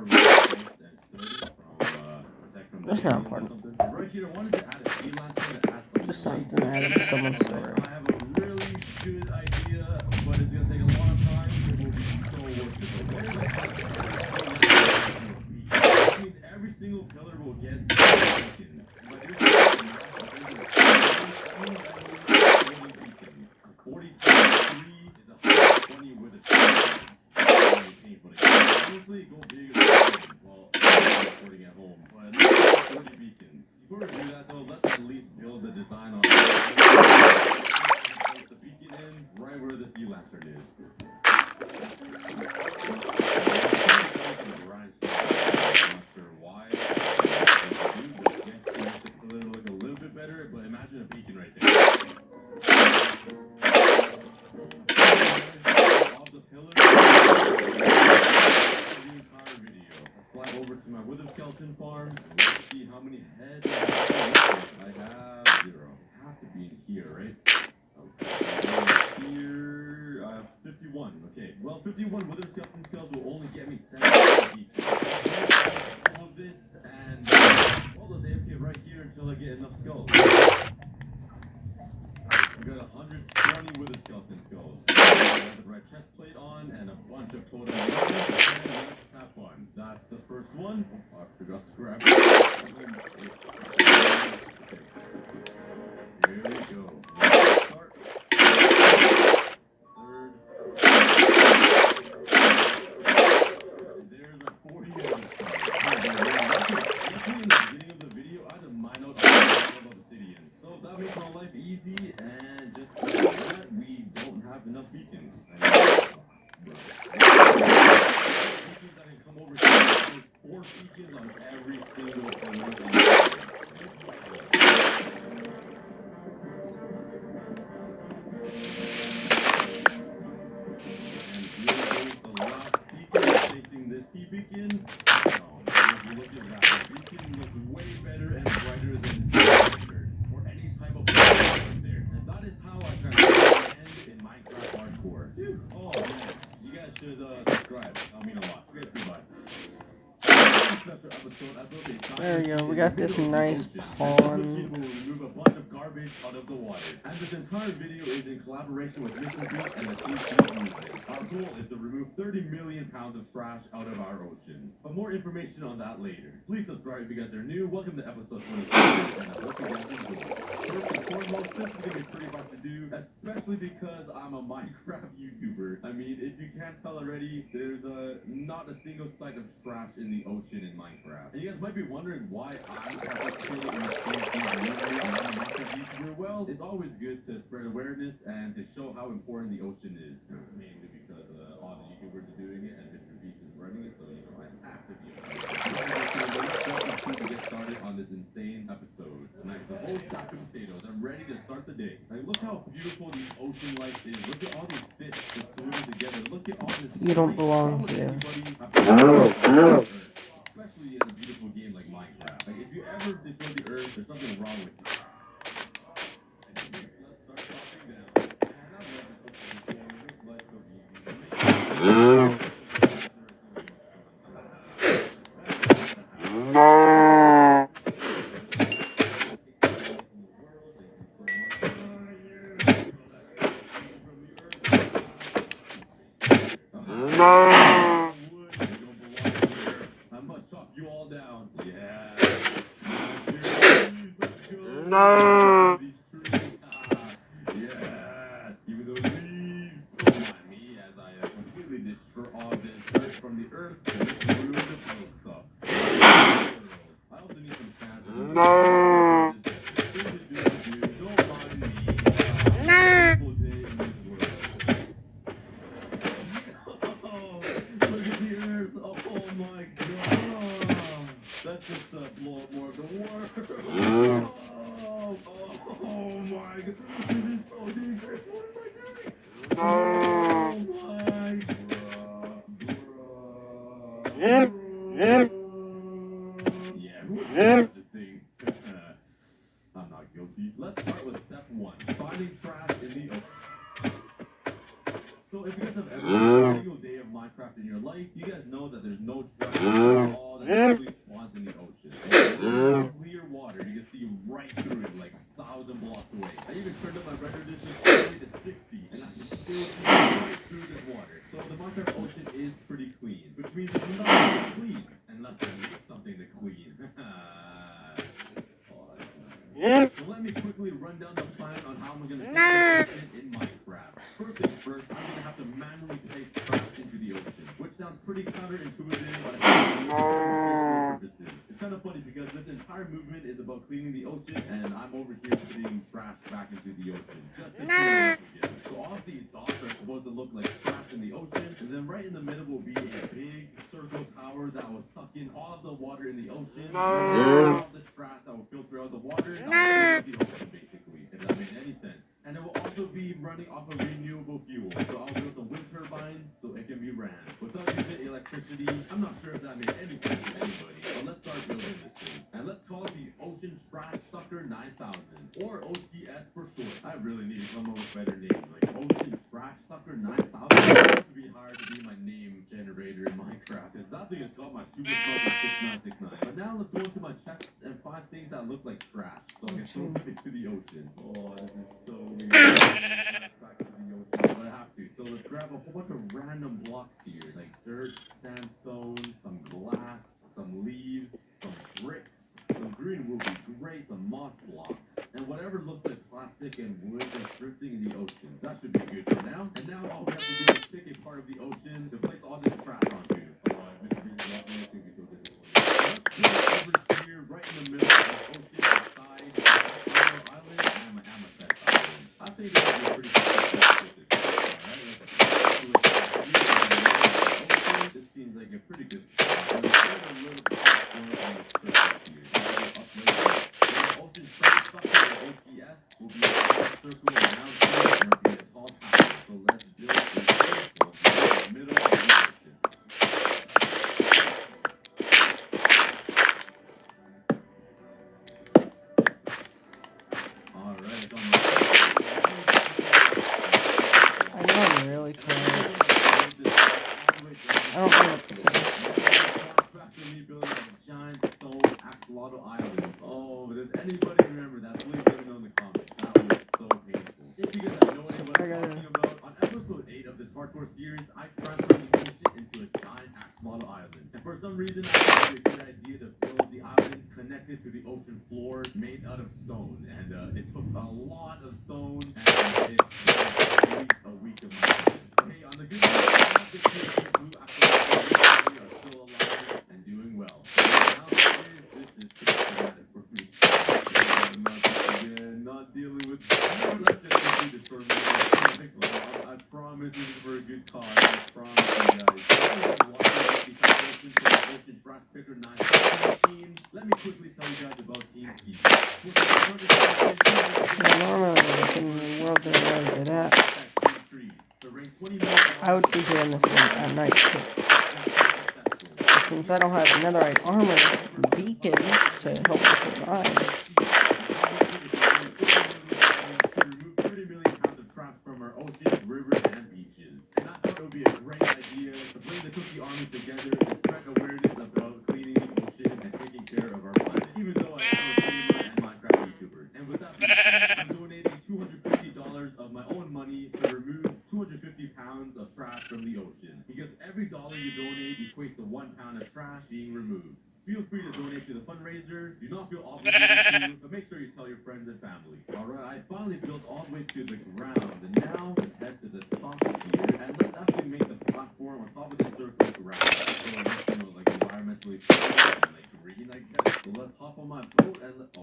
That's not important. Right here, I wanted to add a sea lantern to add some Just something added to someone's story. I have a really good idea, but it's gonna take a lot of time. It will be so worth it. That means every single pillar will get beacons. If I do this, 43 is 120 with a honestly, go big as well, recording at home. But at least 40 beacons. Before we do that though, let's at least build the design on it. Put the beacon in right where the sea lantern is. I'm not sure why. It makes it look a little bit better, but imagine a beacon right there. Off the pillars. The entire video. Let's fly over to my wither skeleton farm. Let's see how many heads I have. 0. Have to be in here, right? Okay. Here, I have 51. Okay. Well, 51 wither skeleton skulls will only get me 7 beacons. All of this and all those AFK right here until I get enough skulls. We got 120 wither skeleton skulls. I have the right chest plate on and a bunch of totem. And let's have fun. That's the first one. Oh, I forgot to grab. Here we go. Start. Third. There's a 40 minutes. In the beginning of the video, I had to mine out all of obsidian. So that makes my life easy, and just like that, we don't have enough beacons. Beacons that can come over to there's 4 beacons on every single corner. This sea beacon, if you look at that, the beacon looks way better and brighter than sea beacons or any type of beacon out there. And that is how I kind of end in Minecraft hardcore. Dude, oh man, you guys should subscribe. That'll mean a lot. Great, goodbye. There we go. We got this nice pond. Remove a bunch of garbage out of the water. And this entire video is in collaboration with Mission Beat and the Team Speed Music. Our goal is to remove 30 million pounds of trash out of our oceans. But more information on that later. Please subscribe if you guys are new. Welcome to episode 22, and I hope you guys enjoy. First and foremost, this video is pretty hard to do, especially because I'm a Minecraft YouTuber. I mean, if you can't tell already, there's not a single sight of trash in the ocean in Minecraft. And you guys might be wondering why I'm participating in this Minecraft YouTuber. Well, it's always good to spread awareness and to show how important the ocean is. Mainly because all the YouTubers are doing it and Mr. Beast is running it, so you know I have to be a part of it. To get started on this insane episode. Nice, a whole stack of potatoes. I'm ready to start the day. Like, look how beautiful the ocean life is. Look at all these fish just swimming together. Look at all this. You don't belong here. Especially in a beautiful game like Minecraft. Like, if you ever destroy the earth, there's something wrong with you. Let's start dropping down. I must chop you all down. Yeah. No. These trees. Yes. Even those leaves. Don't mind me as I completely destroy all this dirt from the earth and ruin the cool stuff. I also need some sand. No. Don't mind me. Let's just blow up more of the water. Oh my god. This is so dangerous. What am I doing? Oh my god. Yeah, who would do such a thing? I'm not guilty. Let's start with step 1. Finding trash in the ocean. So if you guys have ever had a single day of Minecraft in your life, you guys know that there's no trash at all that actually spawns in the ocean. And clear water, you can see right through it, like 1,000 blocks away. I even turned up my render distance all the way to 60, and I can still see right through this water. So the Minecraft ocean is pretty clean, which means it's not really clean, unless there is something to clean. So let me quickly run down the plan on how I'm going to fix the ocean in Minecraft. First things first, I'm going to have to manually place trash into the ocean, which sounds pretty counterintuitive, but purposes. It's kind of funny because this entire movement is about cleaning the ocean, and I'm over here putting trash back into the ocean, just to clean it up again. So all of these dots are supposed to look like trash in the ocean, and then right in the middle will be a big circle tower that will suck in all of the water in the ocean, all of the trash that will filter out the water, that will filter the ocean basically, if that made any sense. And it will also be running off of renewable fuel, so I'll build some wind turbines so it can be ran without using electricity. I'm not sure if that made any sense to anybody, but let's start building this thing. And let's call it the Ocean Trash Sucker 9000, or OTS for short. I really need to come up with better names, like Ocean Trash Sucker 9000. It would be hard to be my name generator in Minecraft, because that thing is called my Super Smoker 6969. But now let's go into my chests and find things that look like trash, so I can throw them into the ocean. Oh, this is so weird. Back to the ocean, but I have to. So let's grab a whole bunch of random blocks here, like dirt, sandstone, some glass, some leaves, some ice, some moss blocks, and whatever looks like plastic and wood is drifting in the ocean. That should be good for now. And now all we have to do is pick a part of the ocean to place all this trash onto. Over here, right in the middle of the ocean, beside Island and my Amethyst Island. I think this would be a pretty good Alright, this seems like a pretty good spot. And we put a little platform on the surface here. Ocean strike structure, or OTS, will be a small circle around here, and it'll be a tall tower. So let's build a circle in the middle of the ocean. I know I'm really tired. I don't know what to say. Oh, does anybody remember that? Please let me know in the comments. That was so painful. If you guys have no idea what I'm talking about, on episode 8 of this hardcore series, I transformed the ocean into a giant axolotl island. And for some reason, I thought it would be a good idea to build the island connected to the ocean floor made out of stone. And it took a lot of stone, and it took a week of my time. Okay, on the good news, all the kids in blue axolotl are still alive and doing well. Now, this is pretty traumatic for me. I'm not dealing with let's just do this for a minute. I promise this is for a good cause. I promise you guys. Ocean Trash Picker 917. Let me quickly tell you guys about Team Speed. Normally, in the world that I'm really good at, I would be doing this at night too. But since I don't have netherite armor beacons to help me survive. Remove 30 million pounds of trash from our oceans, rivers, and beaches. And I thought it would be a great idea to bring the Cookie Army together to spread awareness about cleaning the ocean and taking care of our planet. Even though I am a streamer and Minecraft YouTuber. And with that being said, I'm donating $250 of my own money to remove 250 pounds of trash from the ocean. Because every dollar you donate equates to 1 pound of trash being removed. Feel free to donate to the fundraiser. Do not feel obligated to, but make sure you tell your friends and family. Alright, I finally built all the way to the ground, and now let's head to the top here, and let's actually make the platform on top of the circle round. So like environmentally friendly and like green, I guess. So let's hop on my boat and let's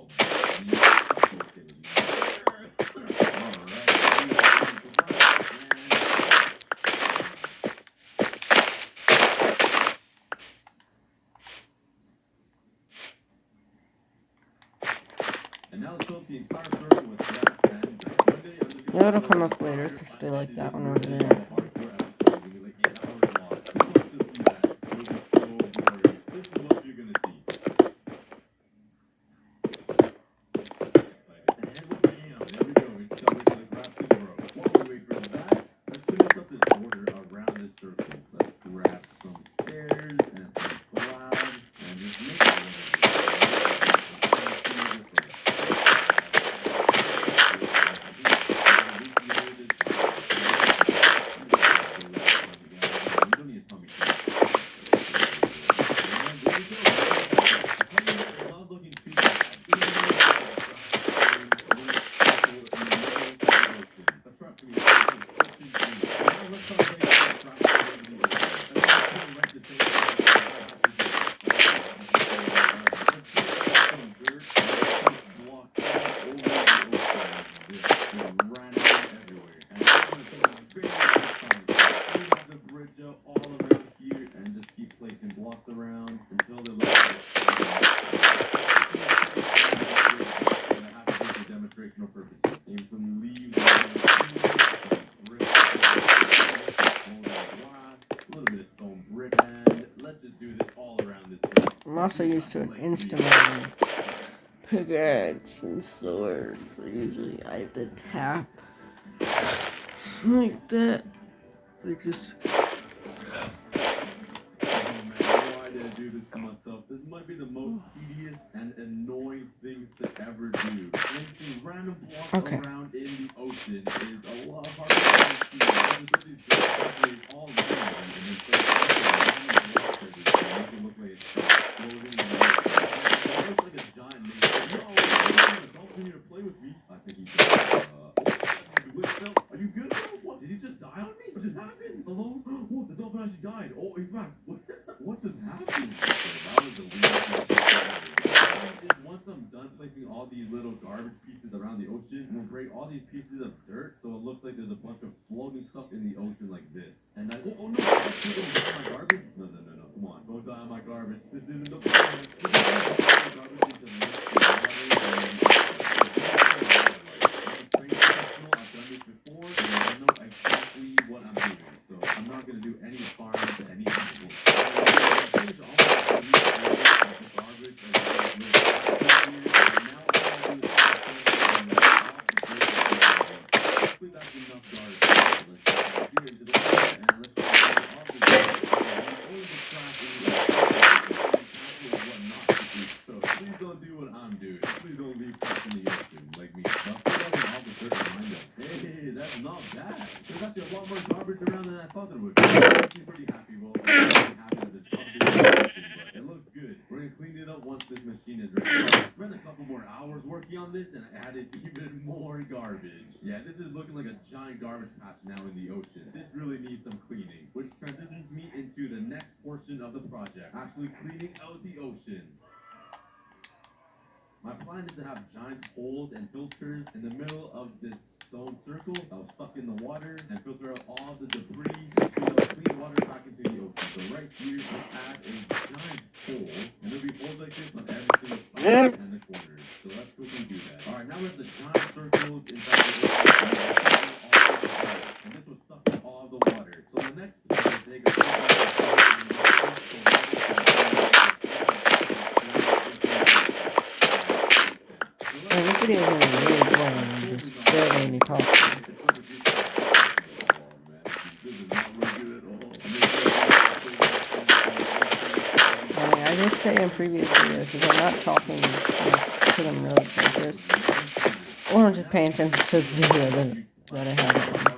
and now let's fill the entire circle with grass and Yeah, it'll come up later, so stay like that one over there. I'm also used to an Instaman pickaxe and swords. So usually I have to tap like that. Like just. Why did I do this to myself? This might be the most tedious and annoying things to ever do. Placing random blocks around in the ocean is a lot harder than you see. All around and it's like it looks like it's floating. It looks like a giant name. died. Oh, he's back. What just happened? That was the weirdest thing. Once I'm done placing all these little garbage pieces around the ocean, we'll break all these pieces of dirt so it looks like there's a bunch of floating stuff in the ocean like this. And I, oh no, don't die on my garbage. No, come on, don't die on my garbage. This isn't the plan. This is garbage into the I've done this before, and I know exactly what I'm doing. So I'm not gonna do any harm to any animals. Yeah, this is looking like a giant garbage patch now in the ocean. This really needs some cleaning, which transitions me into the next portion of the project, actually cleaning out the ocean. My plan is to have giant holes and filters in the middle of this stone circle that will suck in the water and filter out all the debris so clean water back into the ocean. So right here, I add a giant hole, and there'll be holes like this on every single side and the corners. So let's quickly do that. Alright, now we have the giant circles inside the ocean. And this will suck in all the water. So the next step is take a this video is going to be really boring. I'm just barely any talking. I did say in previous videos, if I'm not talking to them really focused, or I'm just paying attention to this video that I have on.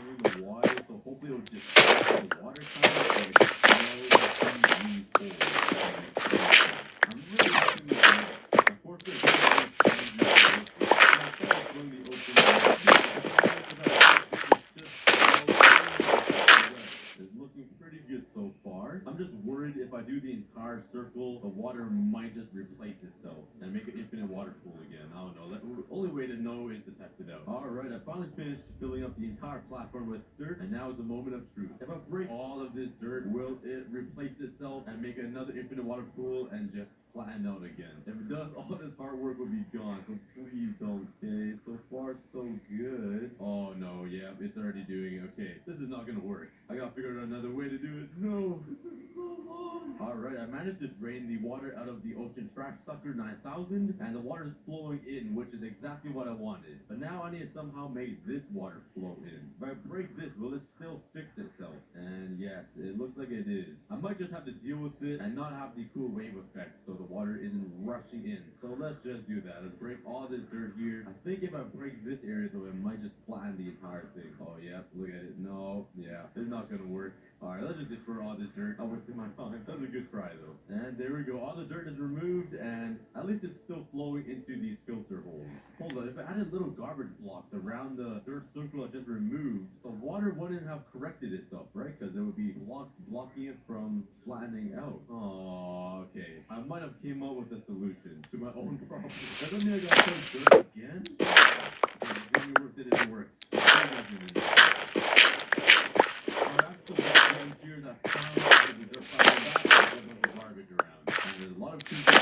I'm just worried if I do the entire circle, the water might just replace itself and make an infinite water pool again. I don't know. The only way to know is to test it out. Alright, I finally finished filling up the entire platform with dirt, and now is the moment of truth. If I break all of this dirt, will it replace itself and make another infinite water pool and just flatten out again? If it does, all this hard work will be gone, so please don't. Okay, so far so good. Oh no, yeah, it's already doing it. Okay, this is not gonna work. I gotta figure out another way to do it. No, this is so long. Alright, I managed to drain the water out of the Ocean Trash Sucker 9000, and the water is flowing in, which is exactly what I wanted. But now I need to somehow make this water flow in. If I break this, will it still fix itself? And yes, it looks like it is. I might just have to deal with it and not have the cool wave effect, so the water isn't rushing in. So let's just do that. Let's break all this dirt here. I think if I break this area, though, it might just flatten the entire thing. Oh yeah, look at it. No, yeah, it's not gonna work. Alright, let's just destroy all this dirt. I wasted my time. That was a good try, though. And there we go. All the dirt is removed, and at least it's still flowing into these filter holes. Hold on, if I added little garbage blocks around the dirt circle I just removed, the water wouldn't have corrected itself, right? Because there would be blocks blocking it from flattening out. Oh, okay. I might have came up with a solution to my own problem. That doesn't mean I got so dirt again? When you worked it, it works. Here that found the dirt pile back, there's garbage around. And there's a lot of people in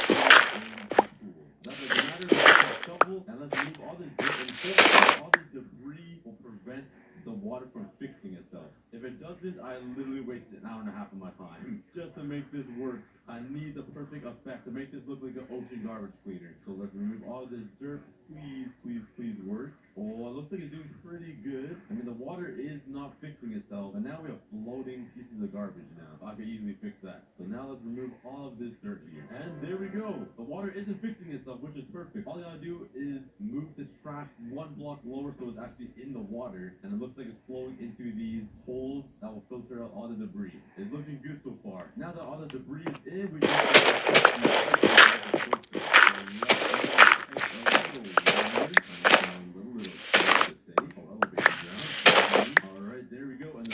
the pool. That doesn't matter. Let's shovel and let's move all this dirt and all this debris will prevent the water from fixing itself. If it doesn't, I literally wasted an hour and a half of my time just to make this work. I need the perfect effect to make this look like an ocean garbage cleaner. So let's remove all this dirt. Please, please, please work. Oh, it looks like it's doing pretty good. I mean, the water is not fixing itself, and now we have floating pieces of garbage now. I can easily fix that. So now let's remove all of this dirt here. And there we go. The water isn't fixing itself, which is perfect. All you gotta do is move the trash one block lower so it's actually in the water, and it looks like it's flowing into these holes that will filter out all the debris. It's looking good so far. Now that all the debris is in, we can Alright, there we go. And the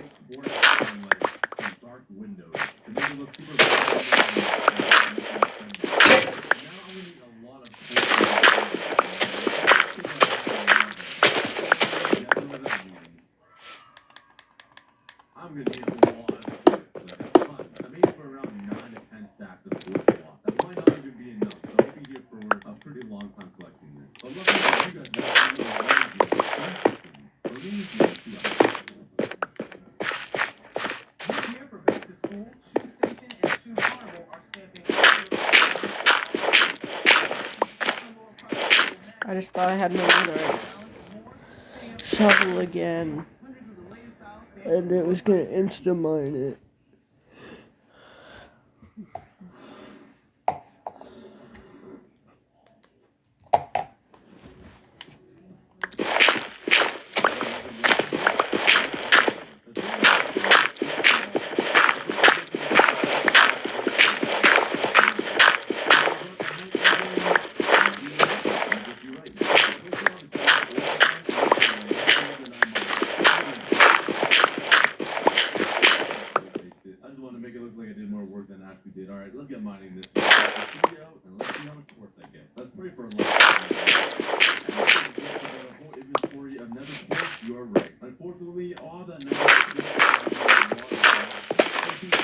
white quartz and like some dark windows to make it look super bright. Now I'm gonna need a lot of quartz. I'm gonna need a lot of quartz. Like a ton. I'm aiming for around 9 to 10 stacks of quartz block. That might not even be enough, so I'll be here for a pretty long time collecting this. But luckily, you guys know This year for back to school, Shoe Station and Shoe Carnival are stamping. I just thought I had no other shovel again. And it was gonna insta mine it. Alright, let's get mining this video and let's see how much quartz I get. Let's pray for a long time. The whole inventory of nether quartz, you are right. Unfortunately, all that nether quartz it's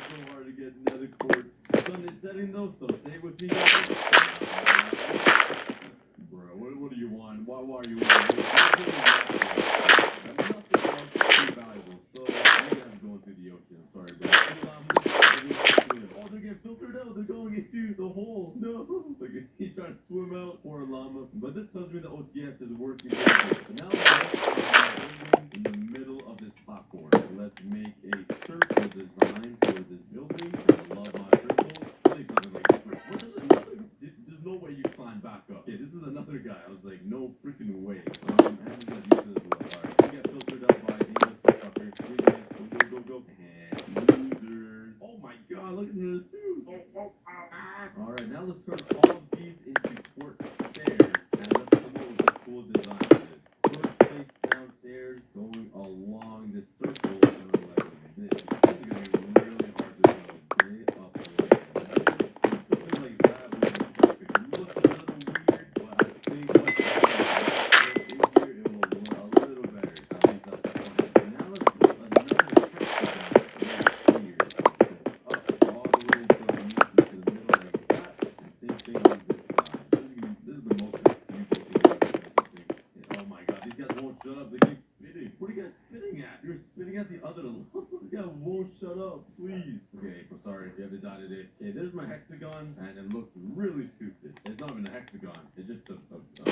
so hard to get nether quartz. The sun is setting though, so stay with me. Bro, what do you want? Why are you want? Nothing else too valuable, so maybe I'm going through the ocean. I'm sorry, bro. Oh, they're getting filtered out. They're going into the hole. No. Like, he's trying to swim out. Poor llama. But this tells me the OTS is working. But now we're in the middle of this platform. Let's make a circle design for this building. I love my circle. Really something like this. What is another? There's no way you climb back up. Okay, this is another guy. I was like, no freaking way. And I'm just used to this one. Alright, we get filtered out by these fuckers. Go. And losers. Oh my god, look at this too. Alright, now let's turn all of these into quartz stairs. And let's come up with a cool design for this. Quartz place downstairs going along this circle. This is going to be really hard to do. Way up there. Something like that would be perfect. It looks a little weird, but I think once it's in here, it will look a little better. At least that's the point. And now let's put another texture down here. Up all the way until it meets into the middle like that. And same thing on this side. This is the most confusing thing I've ever seen. Oh my god, these guys won't shut up. They keep spitting. What are you guys spitting at? You're spitting at the other line. This guy won't shut up, please. Okay, I'm sorry. You have to die today. Okay, there's my hexagon, and it looks really stupid. It's not even a hexagon. It's just a I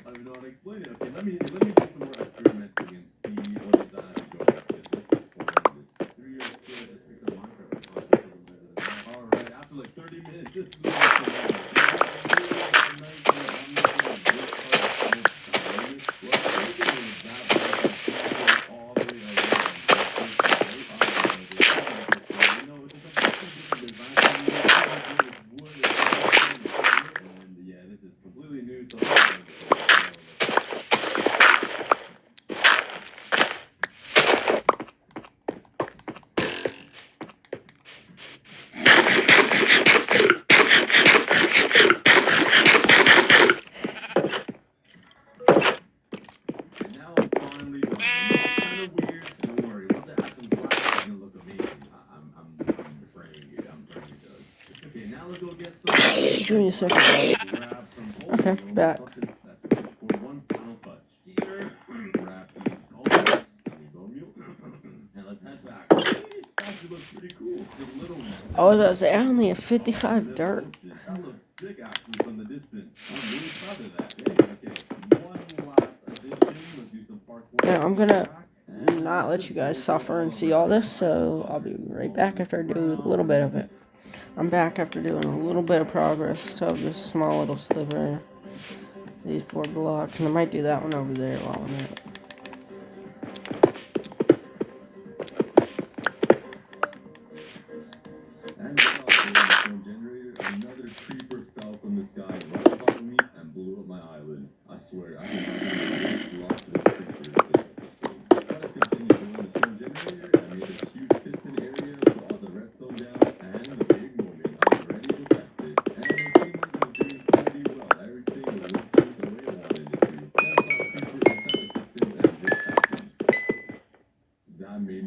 don't even know how to explain it. Okay, let me do some more experimenting and see what is that I go with this. Alright, after like 30 minutes, this is Give me a second, guys. Okay, back. I was about to say, I only have 55 dirt. Now, I'm gonna not let you guys suffer and see all this, so I'll be right back after I do a little bit of it. I'm back after doing a little bit of progress, so just a small little sliver, these 4 blocks, and I might do that one over there while I'm at it. Another creeper fell from the sky right above me and blew up my island. I swear, I think I lost this creeper this episode.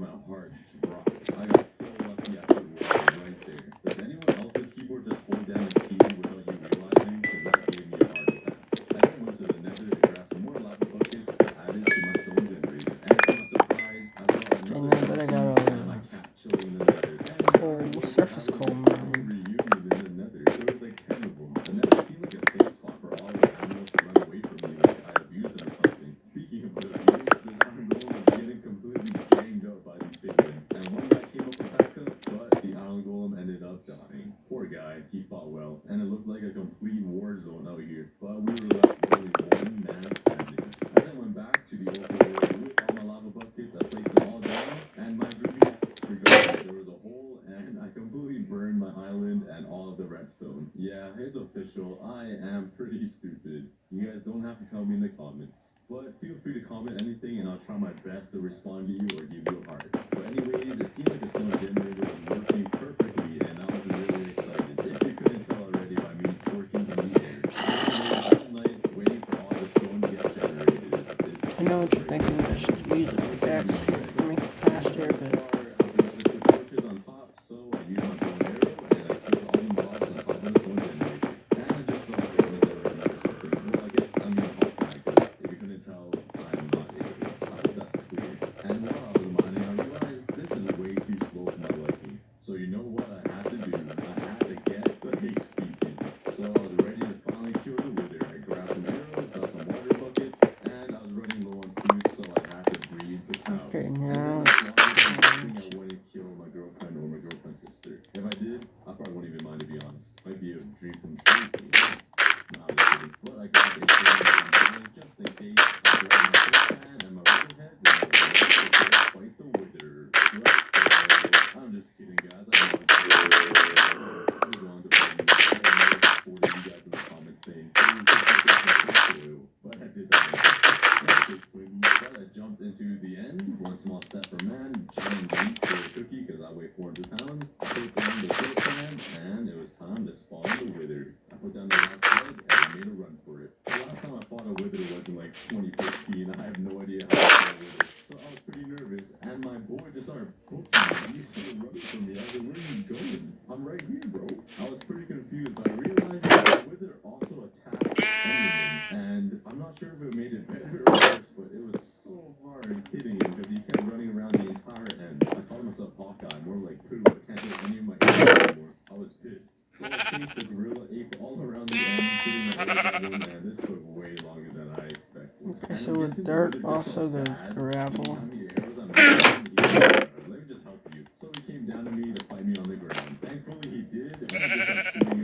my heart dropped. I got so lucky after walking right there. Does anyone else's keyboard just hold down the key without you realizing? Because that gave me a heart attack. I then went to the nether to grab some more lava buckets to add it to my stone generator. And to my surprise, I saw And now that I got and my cat chilling in the nether. coal, surface coal mine. Reunion in the nether. There was like 10 of them. The nether seemed like a safe spot for all the animals to run away from me like I abused them or something. Speaking of good abuse, this iron golem was getting completely ganged up by these piglins. And one guy came up to back up, but the iron golem ended up dying. Poor guy, he fought well, and it looked like a complete war zone out here. But we were left with only one man standing. I then went back to the old world with all my lava buckets. I placed them all down, and my review forgot there was a hole, and I completely burned my island and all of the redstone. Yeah, it's official. I am pretty stupid. You guys don't have to tell me in the comments. But feel free to comment anything and I'll try my best to respond to you or give you a heart. But anyways, it seemed like the stone generator was working perfectly and I was really excited. If you couldn't tell already by me twerking in the air. All night waiting for all the stone to get generated. I know what you're thinking, I should use the pickaxe for me faster, but On top, so I used my bow and arrow and I killed all the mobs on top of the stone generator. And I just felt like it was another something. Well, I guess I'm in hot practice. If you couldn't tell, I'm not able. I hope that's clear. And while I was mining, I realized this is way too slow for my liking. So you know what I had to do? I had to get the haste beacon. So I was ready to finally kill the wither. I grabbed some arrows, got some water buckets, and I was running low on food, so I had to breed the cows. okay, And now then it's I wouldn't kill my girlfriend or my girlfriend's sister. If I did, I probably wouldn't even mind, to be honest. Might be a dream come true. Nah, I'm just kidding. But I got a just in case. I grabbed my first hand and my ribbon heads and I was ready to fight the wither. Let's go. I'm just kidding, guys. I know it's wrong to fight me. I know you guys in the comments saying, but I did that. But I jumped into the end. One small step for man, giant leap for a cookie because I weigh 400 pounds. I took on the kill cam, and it was time to spawn the wither. I put down the last egg and I made a run for it. The last time I fought a wither was in like 2015. I have no idea how to fight a wither. So I was pretty nervous, and my boy just started poking me. He started running from me. I was like, where are you going? I'm right here, bro. I was pretty confused, but I realized that the wither also attacked Enderman. And I'm not sure if it made it better or worse, but it was so hard hitting him because he kept running around the entire end. I called myself Hawkeye, more like Pooh. I can't hit any of my enemies anymore. I was pissed. So I chased the gorilla ape all around the end, shooting my way, and this took way longer than I expected. okay, so with dirt also goes gravel. Let me just help you. So he came down to me to fight me on the ground. Thankfully he did, and I just started shooting him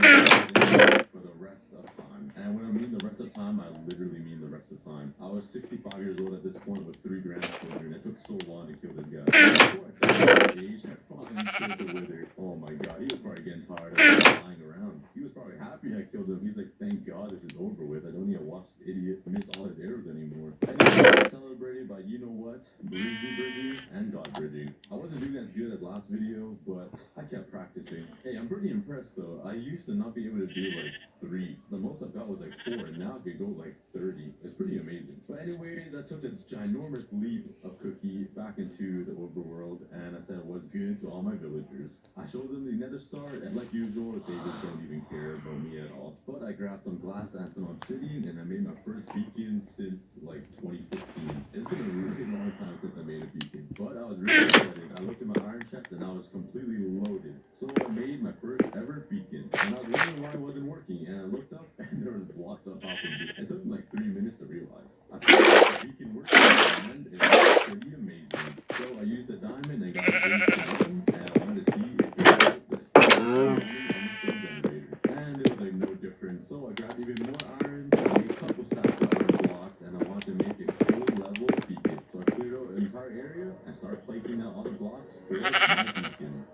for the rest of time. And when I mean the rest of time, I literally mean the rest of time. I was 65 years old at this point with 3 grandchildren. It took so long to kill this guy. Before I got to age, I finally killed the wither. Oh my god, he was probably getting tired of lying around. He was probably happy I killed him. He's like, thank god this is over with. I don't need to watch this idiot miss all his arrows anymore. And I celebrated by, you know what, Breezy bridging and God bridging. I wasn't doing as good as last video, but I kept practicing. Hey, I'm pretty impressed though. I used to not be able to do like 3. The most I've got was like 4, and now I can go like 30. It's pretty amazing. But anyways, I took a ginormous leap of Cookie back into the overworld, and I said it was good to all my villagers. I showed them the nether star, and like usual, they just don't even care about me at all. But I grabbed some glass and some obsidian, and I made my first beacon since like 2015. It's been a really long time since I made a beacon, but I was really excited. I looked at my iron chest, and I was completely loaded. So I made my first ever beacon, and I was wondering why it wasn't working, and I looked up, and there was blocks on top of me. It took me like 3 minutes to realize. I figured out the beacon worked, and it was pretty amazing. So I used a diamond and got a base stone, and I wanted to see if it worked the spot on the stone generator. And it was like no different. So I grabbed even more iron, I made a couple stacks of iron blocks, and I wanted to make a full level beacon. So I cleared out the entire area and started placing out all the blocks for my beacon.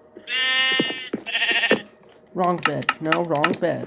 Wrong bed. No, wrong bed.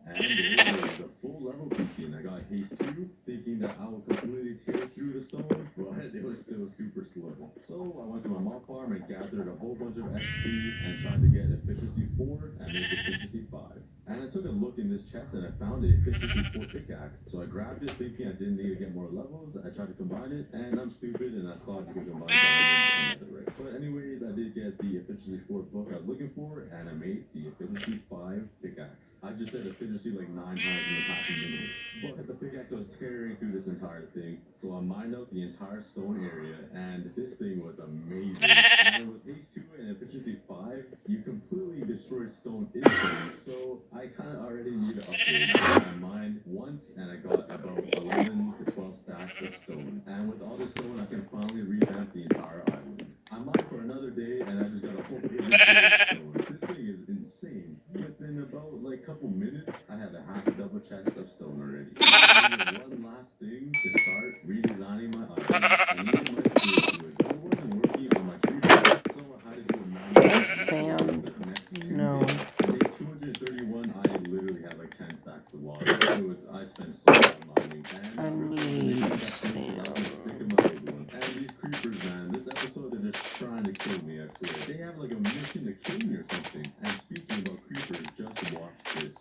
And it was a full level beacon. I got haste 2, thinking that I would completely tear through the stone, but it was still super slow. So I went to my mob farm and gathered a whole bunch of XP and tried to get efficiency 4 and make efficiency 5. And I took a look in this chest and I found a efficiency 4 pickaxe. So I grabbed it thinking I didn't need to get more levels. I tried to combine it and I'm stupid and I thought you could combine diamonds and netherite. But anyways, I did get the efficiency 4 book I was looking for and I made the efficiency 5 pickaxe. I just said efficiency like 9 times in the past few minutes. But the pickaxe was tearing through this entire thing. So I mined out the entire stone area and this thing was amazing. And with Haste 2 and efficiency 5, you completely destroyed stone instantly. So I kind of already need to upgrade. So I mined once and I got about 11 to 12 stacks of stone. And with all this stone, I can finally revamp the entire island. I mined for another day and I just got a whole bunch of stone. This thing is insane. Within about like couple minutes, I had a half double chest of stone already. I needed one last thing to start redesigning my island. I needed my steel to it. It wasn't working on my tree farm, so I had to do a manual. Sand. No. On day 231, I literally had like 10 stacks of logs. I spent so long mining. I need sand. I was sick of my big one. And these creepers, man, this episode they're just trying to kill me, I swear. They have like a mission to kill me or something. And speaking about creepers, just watch this.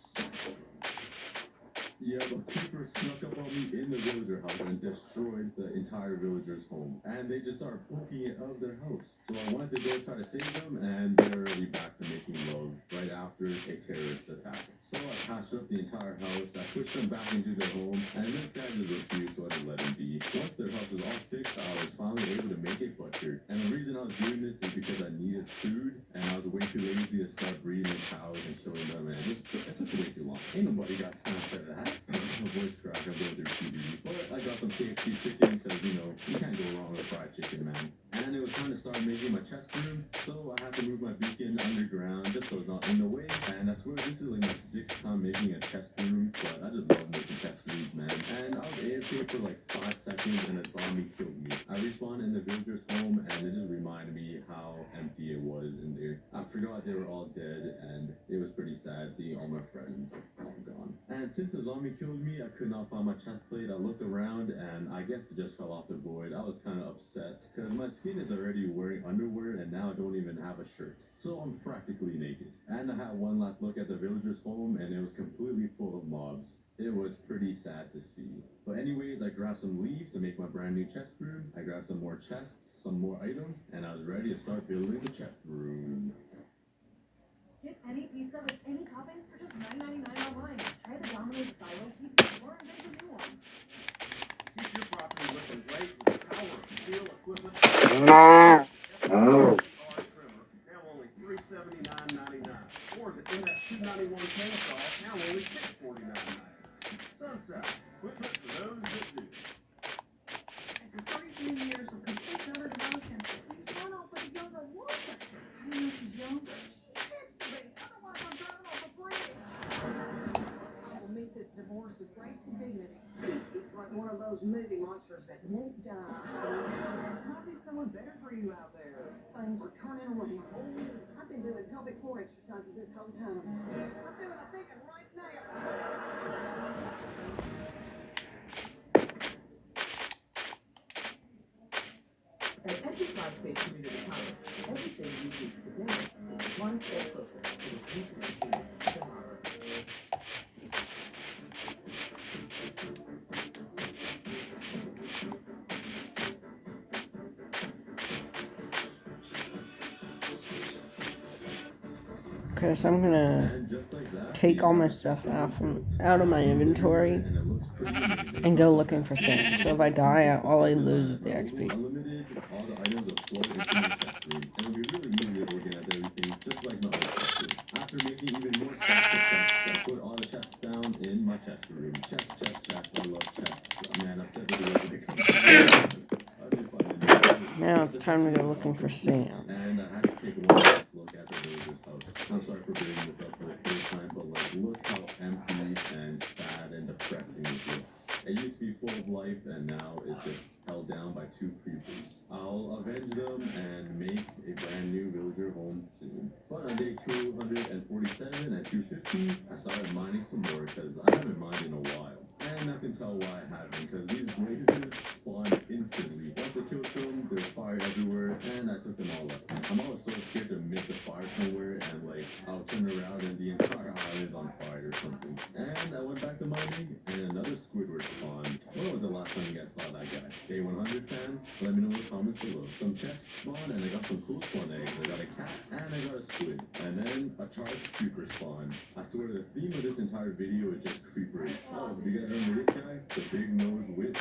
Yeah, but creepers snuck up on me in the villager house and destroyed the entire villager's home. And they just started poking it out of their house. So I went to go try to save them, and they're already back to making love right after a terrorist attack. So I patched up the entire house, I pushed them back into their home, and this guy just refused, so I just let him be. Once their house was all fixed, I was finally able to make it butchered. And the reason I was doing this is because I needed food, and I was way too lazy to start breeding the cows and killing them, and it took way too long. Ain't nobody got time for that. My voice crack, I'm going through TV. But I got some KFC chicken, because, you know, you can't go wrong with fried chicken, man. And it was time to start making my chest room, so I had to move my beacon underground just so it's not in the way. And I swear this is like my 6th time making a chest room, but I just love making chest rooms, man. And I was AFK for like 5 seconds and a zombie killed me. I respawned in the villager's home and it just reminded me how empty it was in there. I forgot they were all dead and it was pretty sad seeing all my friends all gone. And since the zombie killed me, I could not find my chest plate. I looked around and I guess it just fell off the void. I was kind of upset because my skin is already wearing underwear and now I don't even have a shirt. So I'm practically naked. And I had one last look at the villager's home and it was completely full of mobs. It was pretty sad to see. But anyways, I grabbed some leaves to make my brand new chest room. I grabbed some more chests, some more items, and I was ready to start building the chest room. Get any pizza with any toppings for just $9.99 online. Try the Domino's Silo Pizza or invent a new one. Keep your property looking great with the power of steel equipment. Now only $379.99. Or the NS291 chainsaw, now only $649.99. Sunset, equipment for those that do. After 33 years of complete utter devotion, he's run off with a younger woman. I don't know if she's younger. She kissed me. Otherwise, I'm driving off a bridge. I will meet this divorce with grace and dignity. He's like one of those movie monsters that won't die. There might be someone better for you out there. Things are turning around. I've been doing pelvic floor exercises this whole time. I'm doing a thinking right now. At Enterprise State Community College, everything you do today is one step closer to the future you choose tomorrow. Okay, so I'm gonna take all my stuff out of my inventory and go looking for sand. So if I die, all I lose is the XP. All the items are flowing into my chest room, and it'll be really easy to organize everything, just like my old chest room. After making even more stacks of chests, I put all the chests down in my chest room. Chest, I love chests. Man, I've said this Now it's time to go looking for sand. And I had to take one last look at the villager's house. I'm sorry for bringing this up for the first time, but like, look how empty and sad and depressing it looks. It used to be full of life, and now it's just held down by 2 creepers. I'll avenge them and make a brand new villager home soon. But on day 247 and 250, I started mining some more because I haven't mined in a while. And I can tell why I haven't, because these blazes spawn instantly. Once I killed them, there's fire everywhere, and I took them all up. I'm always so scared to miss a fire somewhere, and like, I'll turn around and the entire island is on fire. the comments below. Some chests spawned, and I got some cool spawn eggs. I got a cat, and I got a squid. And then a charged creeper spawned. I swear the theme of this entire video is just creepers. Oh, do you guys remember this guy? The big nose witch?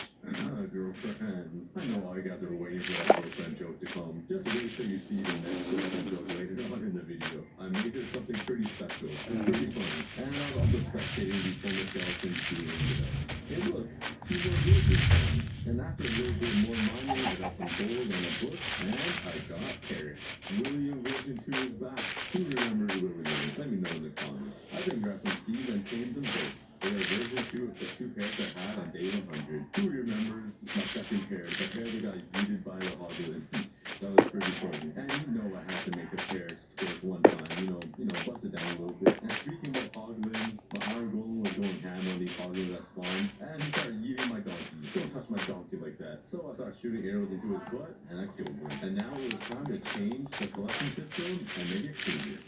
Girlfriend. I know all you guys are waiting for that girlfriend joke to come. Just wait till you see the next girlfriend joke later on in the video. I made it something pretty special and pretty funny. And I was also spectating these homeless skeletons doing it. Hey look, 2 more villages this time. And after a little bit more mining, I got some gold and a book, and I got carrots. William Version 2 is back. Who remembers William? Let me know in the comments. I think grabbed some seeds and tamed them both. They are version 2 of the 2 pairs I had on day 100. Who remembers my second pair? The pair that got yeeted by the hoglin. That was pretty funny. And you know I had to make the pairs twerk one time. You know, bust it down a little bit. And speaking of hoglins, my iron golem was going ham on these hoglins that spawned. And he started yeeting my donkey. Don't touch my donkey like that. So I started shooting arrows into his butt, and I killed him. And now it was time to change the collection system and make it cleaner.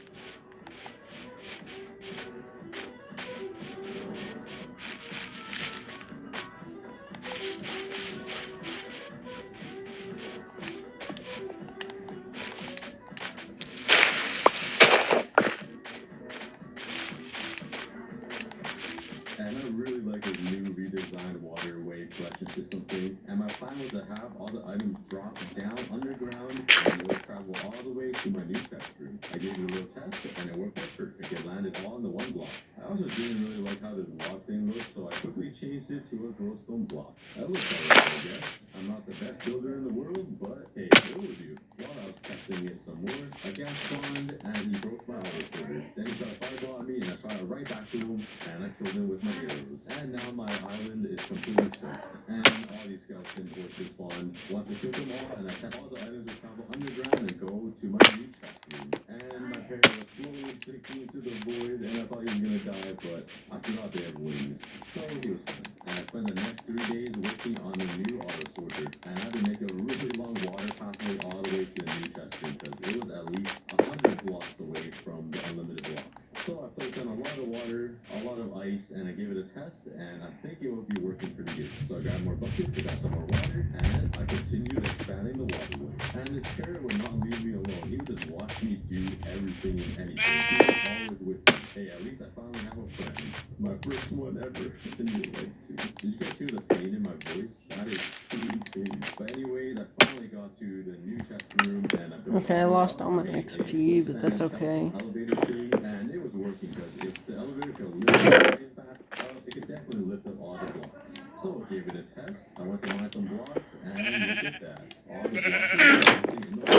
And I really like his new redesigned waterway collection system thing. And my plan was to have all the items drop down underground and it would travel all the way to my new test room. I gave it a little test and it worked out perfect. It landed all in the one block. I also didn't really like how this log thing looked, so I quickly changed it to a glowstone block. That looks alright, I guess. I'm not the best builder in the world, but hey, it will do. While I was testing it some more, a gas spawned and he broke my auto filter. Then he tried to fireball at me and I shot it right back to him and I killed him with my arrows. And now my island is completely stuck. And all these skeleton horses spawned. Once I killed them all and I sent all the items to travel underground and go to my new chest room. And my pair was slowly sinking into the void and I thought he was gonna die, but I forgot they have wings. So he was fine. And I spent the next 3 days working on the new auto sorter. And I had to make a really long water pathway all the way to the new chest room because it was at least 100 blocks away from the unlimited block. So I placed on a lot of water, a lot of ice, and I gave it a test, and I think it will be working pretty good. So I got more buckets, I got some more water, and I continued expanding the waterway. And this parrot would not leave me alone. He would just watch me do everything and anything. He was always with me. Hey, at least I finally have a friend. My first one ever in real life, too. Did you guys hear the pain in my voice? That is pretty pain. But anyways, I finally got to the new chest room, and I built Okay, I lost all my XP, but that's okay. elevator thing, and it was working because if the elevator could lift the back up, it could definitely lift up all the blocks. So I gave it a test. I went to mine some blocks, and look at that. All the blocks were bouncing in the way.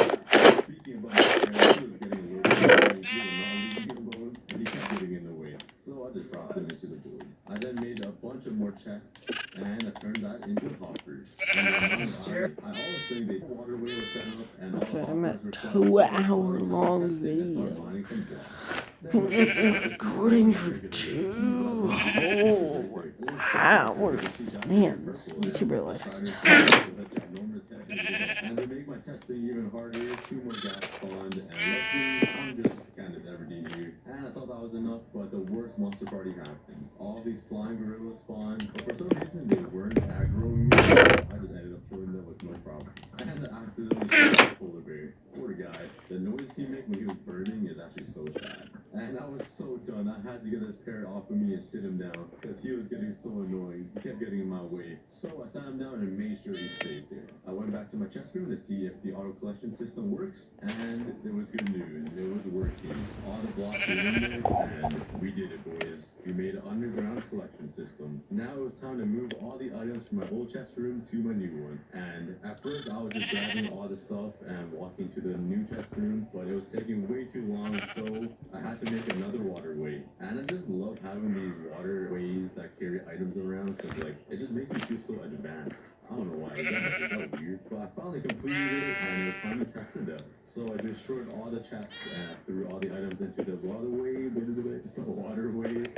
Speaking about my parents, he was getting a little bit annoying. He would not leave me alone, and he kept getting in the way. So I just dropped him into the void. I then made a bunch of more chests, and I turned that into hoppers. And I always think the waterway was set up, and all the Okay, I'm at hoppers were 2-hour long video. Been recording for 2 whole hours. Man, YouTuber life is tough. And to make my testing even harder, 2 more gas spawned, and luckily, I'm just Candace Everdeen here. And I thought that was enough, but the worst monster party happened. All these flying gorillas spawned, but for some reason they weren't aggroing me. I just ended up killing them with no problem. I had to accidentally shoot a polar bear. Poor guy. The noise he made when he was burning is actually so sad. And I was so done. I had to get this parrot off of me and sit him down because he was getting so annoying. He kept getting in my way. So I sat him down and made sure he stayed there. I went back to my chest room to see if the auto collection system works, and there was good news. It was working. All the blocks were in there, and we did it, boys. We made an underground collection system. Now it was time to move all the items from my old chest room to my new one. And at first I was just grabbing all the stuff and walking to the new chest room, but it was taking way too long, so I had to make another waterway. And I just love having these waterways that carry items around because like it just makes me feel so advanced. I don't know why. Is that weird? But I finally completed it and it was time to test it out. So I destroyed all the chests and I threw all the items into the waterway,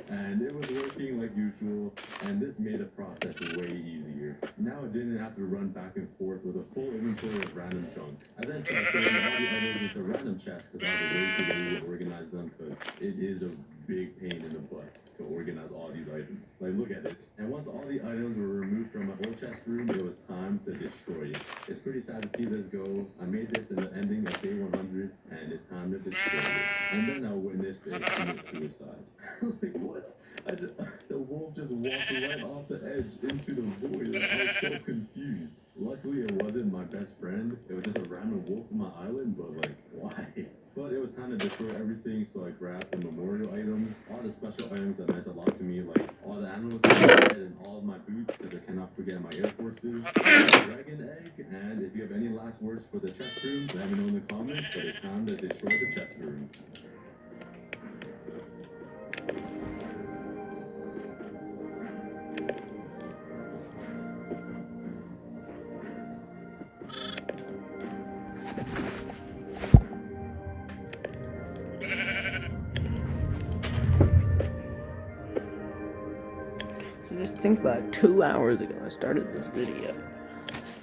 and it was working like usual, and this made the process way easier. Now I didn't have to run back and forth with a full inventory of random junk. I then started throwing all the items into random chests because I was way too lazy to organize them because it is a big pain in the butt to organize all these items. Like, look at it. And once all the items were removed from my old chest room, it was time to destroy it. It's pretty sad to see this go. I made this in the ending of day 100, and it's time to destroy it. And then I witnessed it commit suicide. Like, what? The wolf just walked right off the edge into the void. I was so confused. Luckily, it wasn't my best friend. It was just a random wolf on my island, but like, why? But it was time to destroy everything, so I grabbed the memorial items, all the special items that meant a lot to me, like all the animals and all of my boots, because I cannot forget my Air Forces, dragon egg, and if you have any last words for the chest room, let me know in the comments, but it's time to destroy the chest room. So just think about it, 2 hours ago I started this video.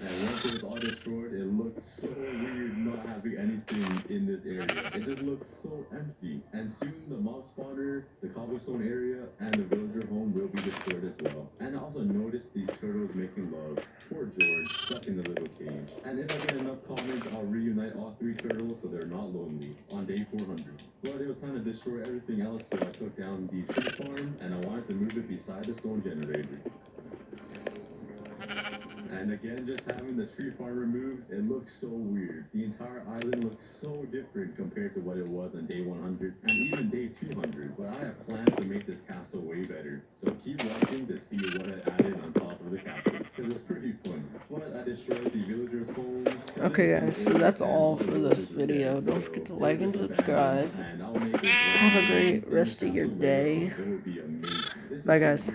And once it was all destroyed, it looked so weird not having anything in this area. It just looked so empty. And soon the mob spawner, the cobblestone area, and the villager home will be destroyed as well. And I also noticed these turtles making love. Poor George, stuck in the little cage. And if I get enough comments, I'll reunite all 3 turtles so they're not lonely on day 400. But it was time to destroy everything else, so I took down the tree farm, and I wanted to move it beside the stone generator. And again, just having the tree farm removed, it looks so weird. The entire island looks so different compared to what it was on day 100 and even day 200. But I have plans to make this castle way better. So keep watching to see what I added on top of the castle, because it's pretty fun. But I destroyed the villagers' home. Okay guys, so that's all for this video. Don't forget to like and subscribe. Have a great rest of your day. Bye guys.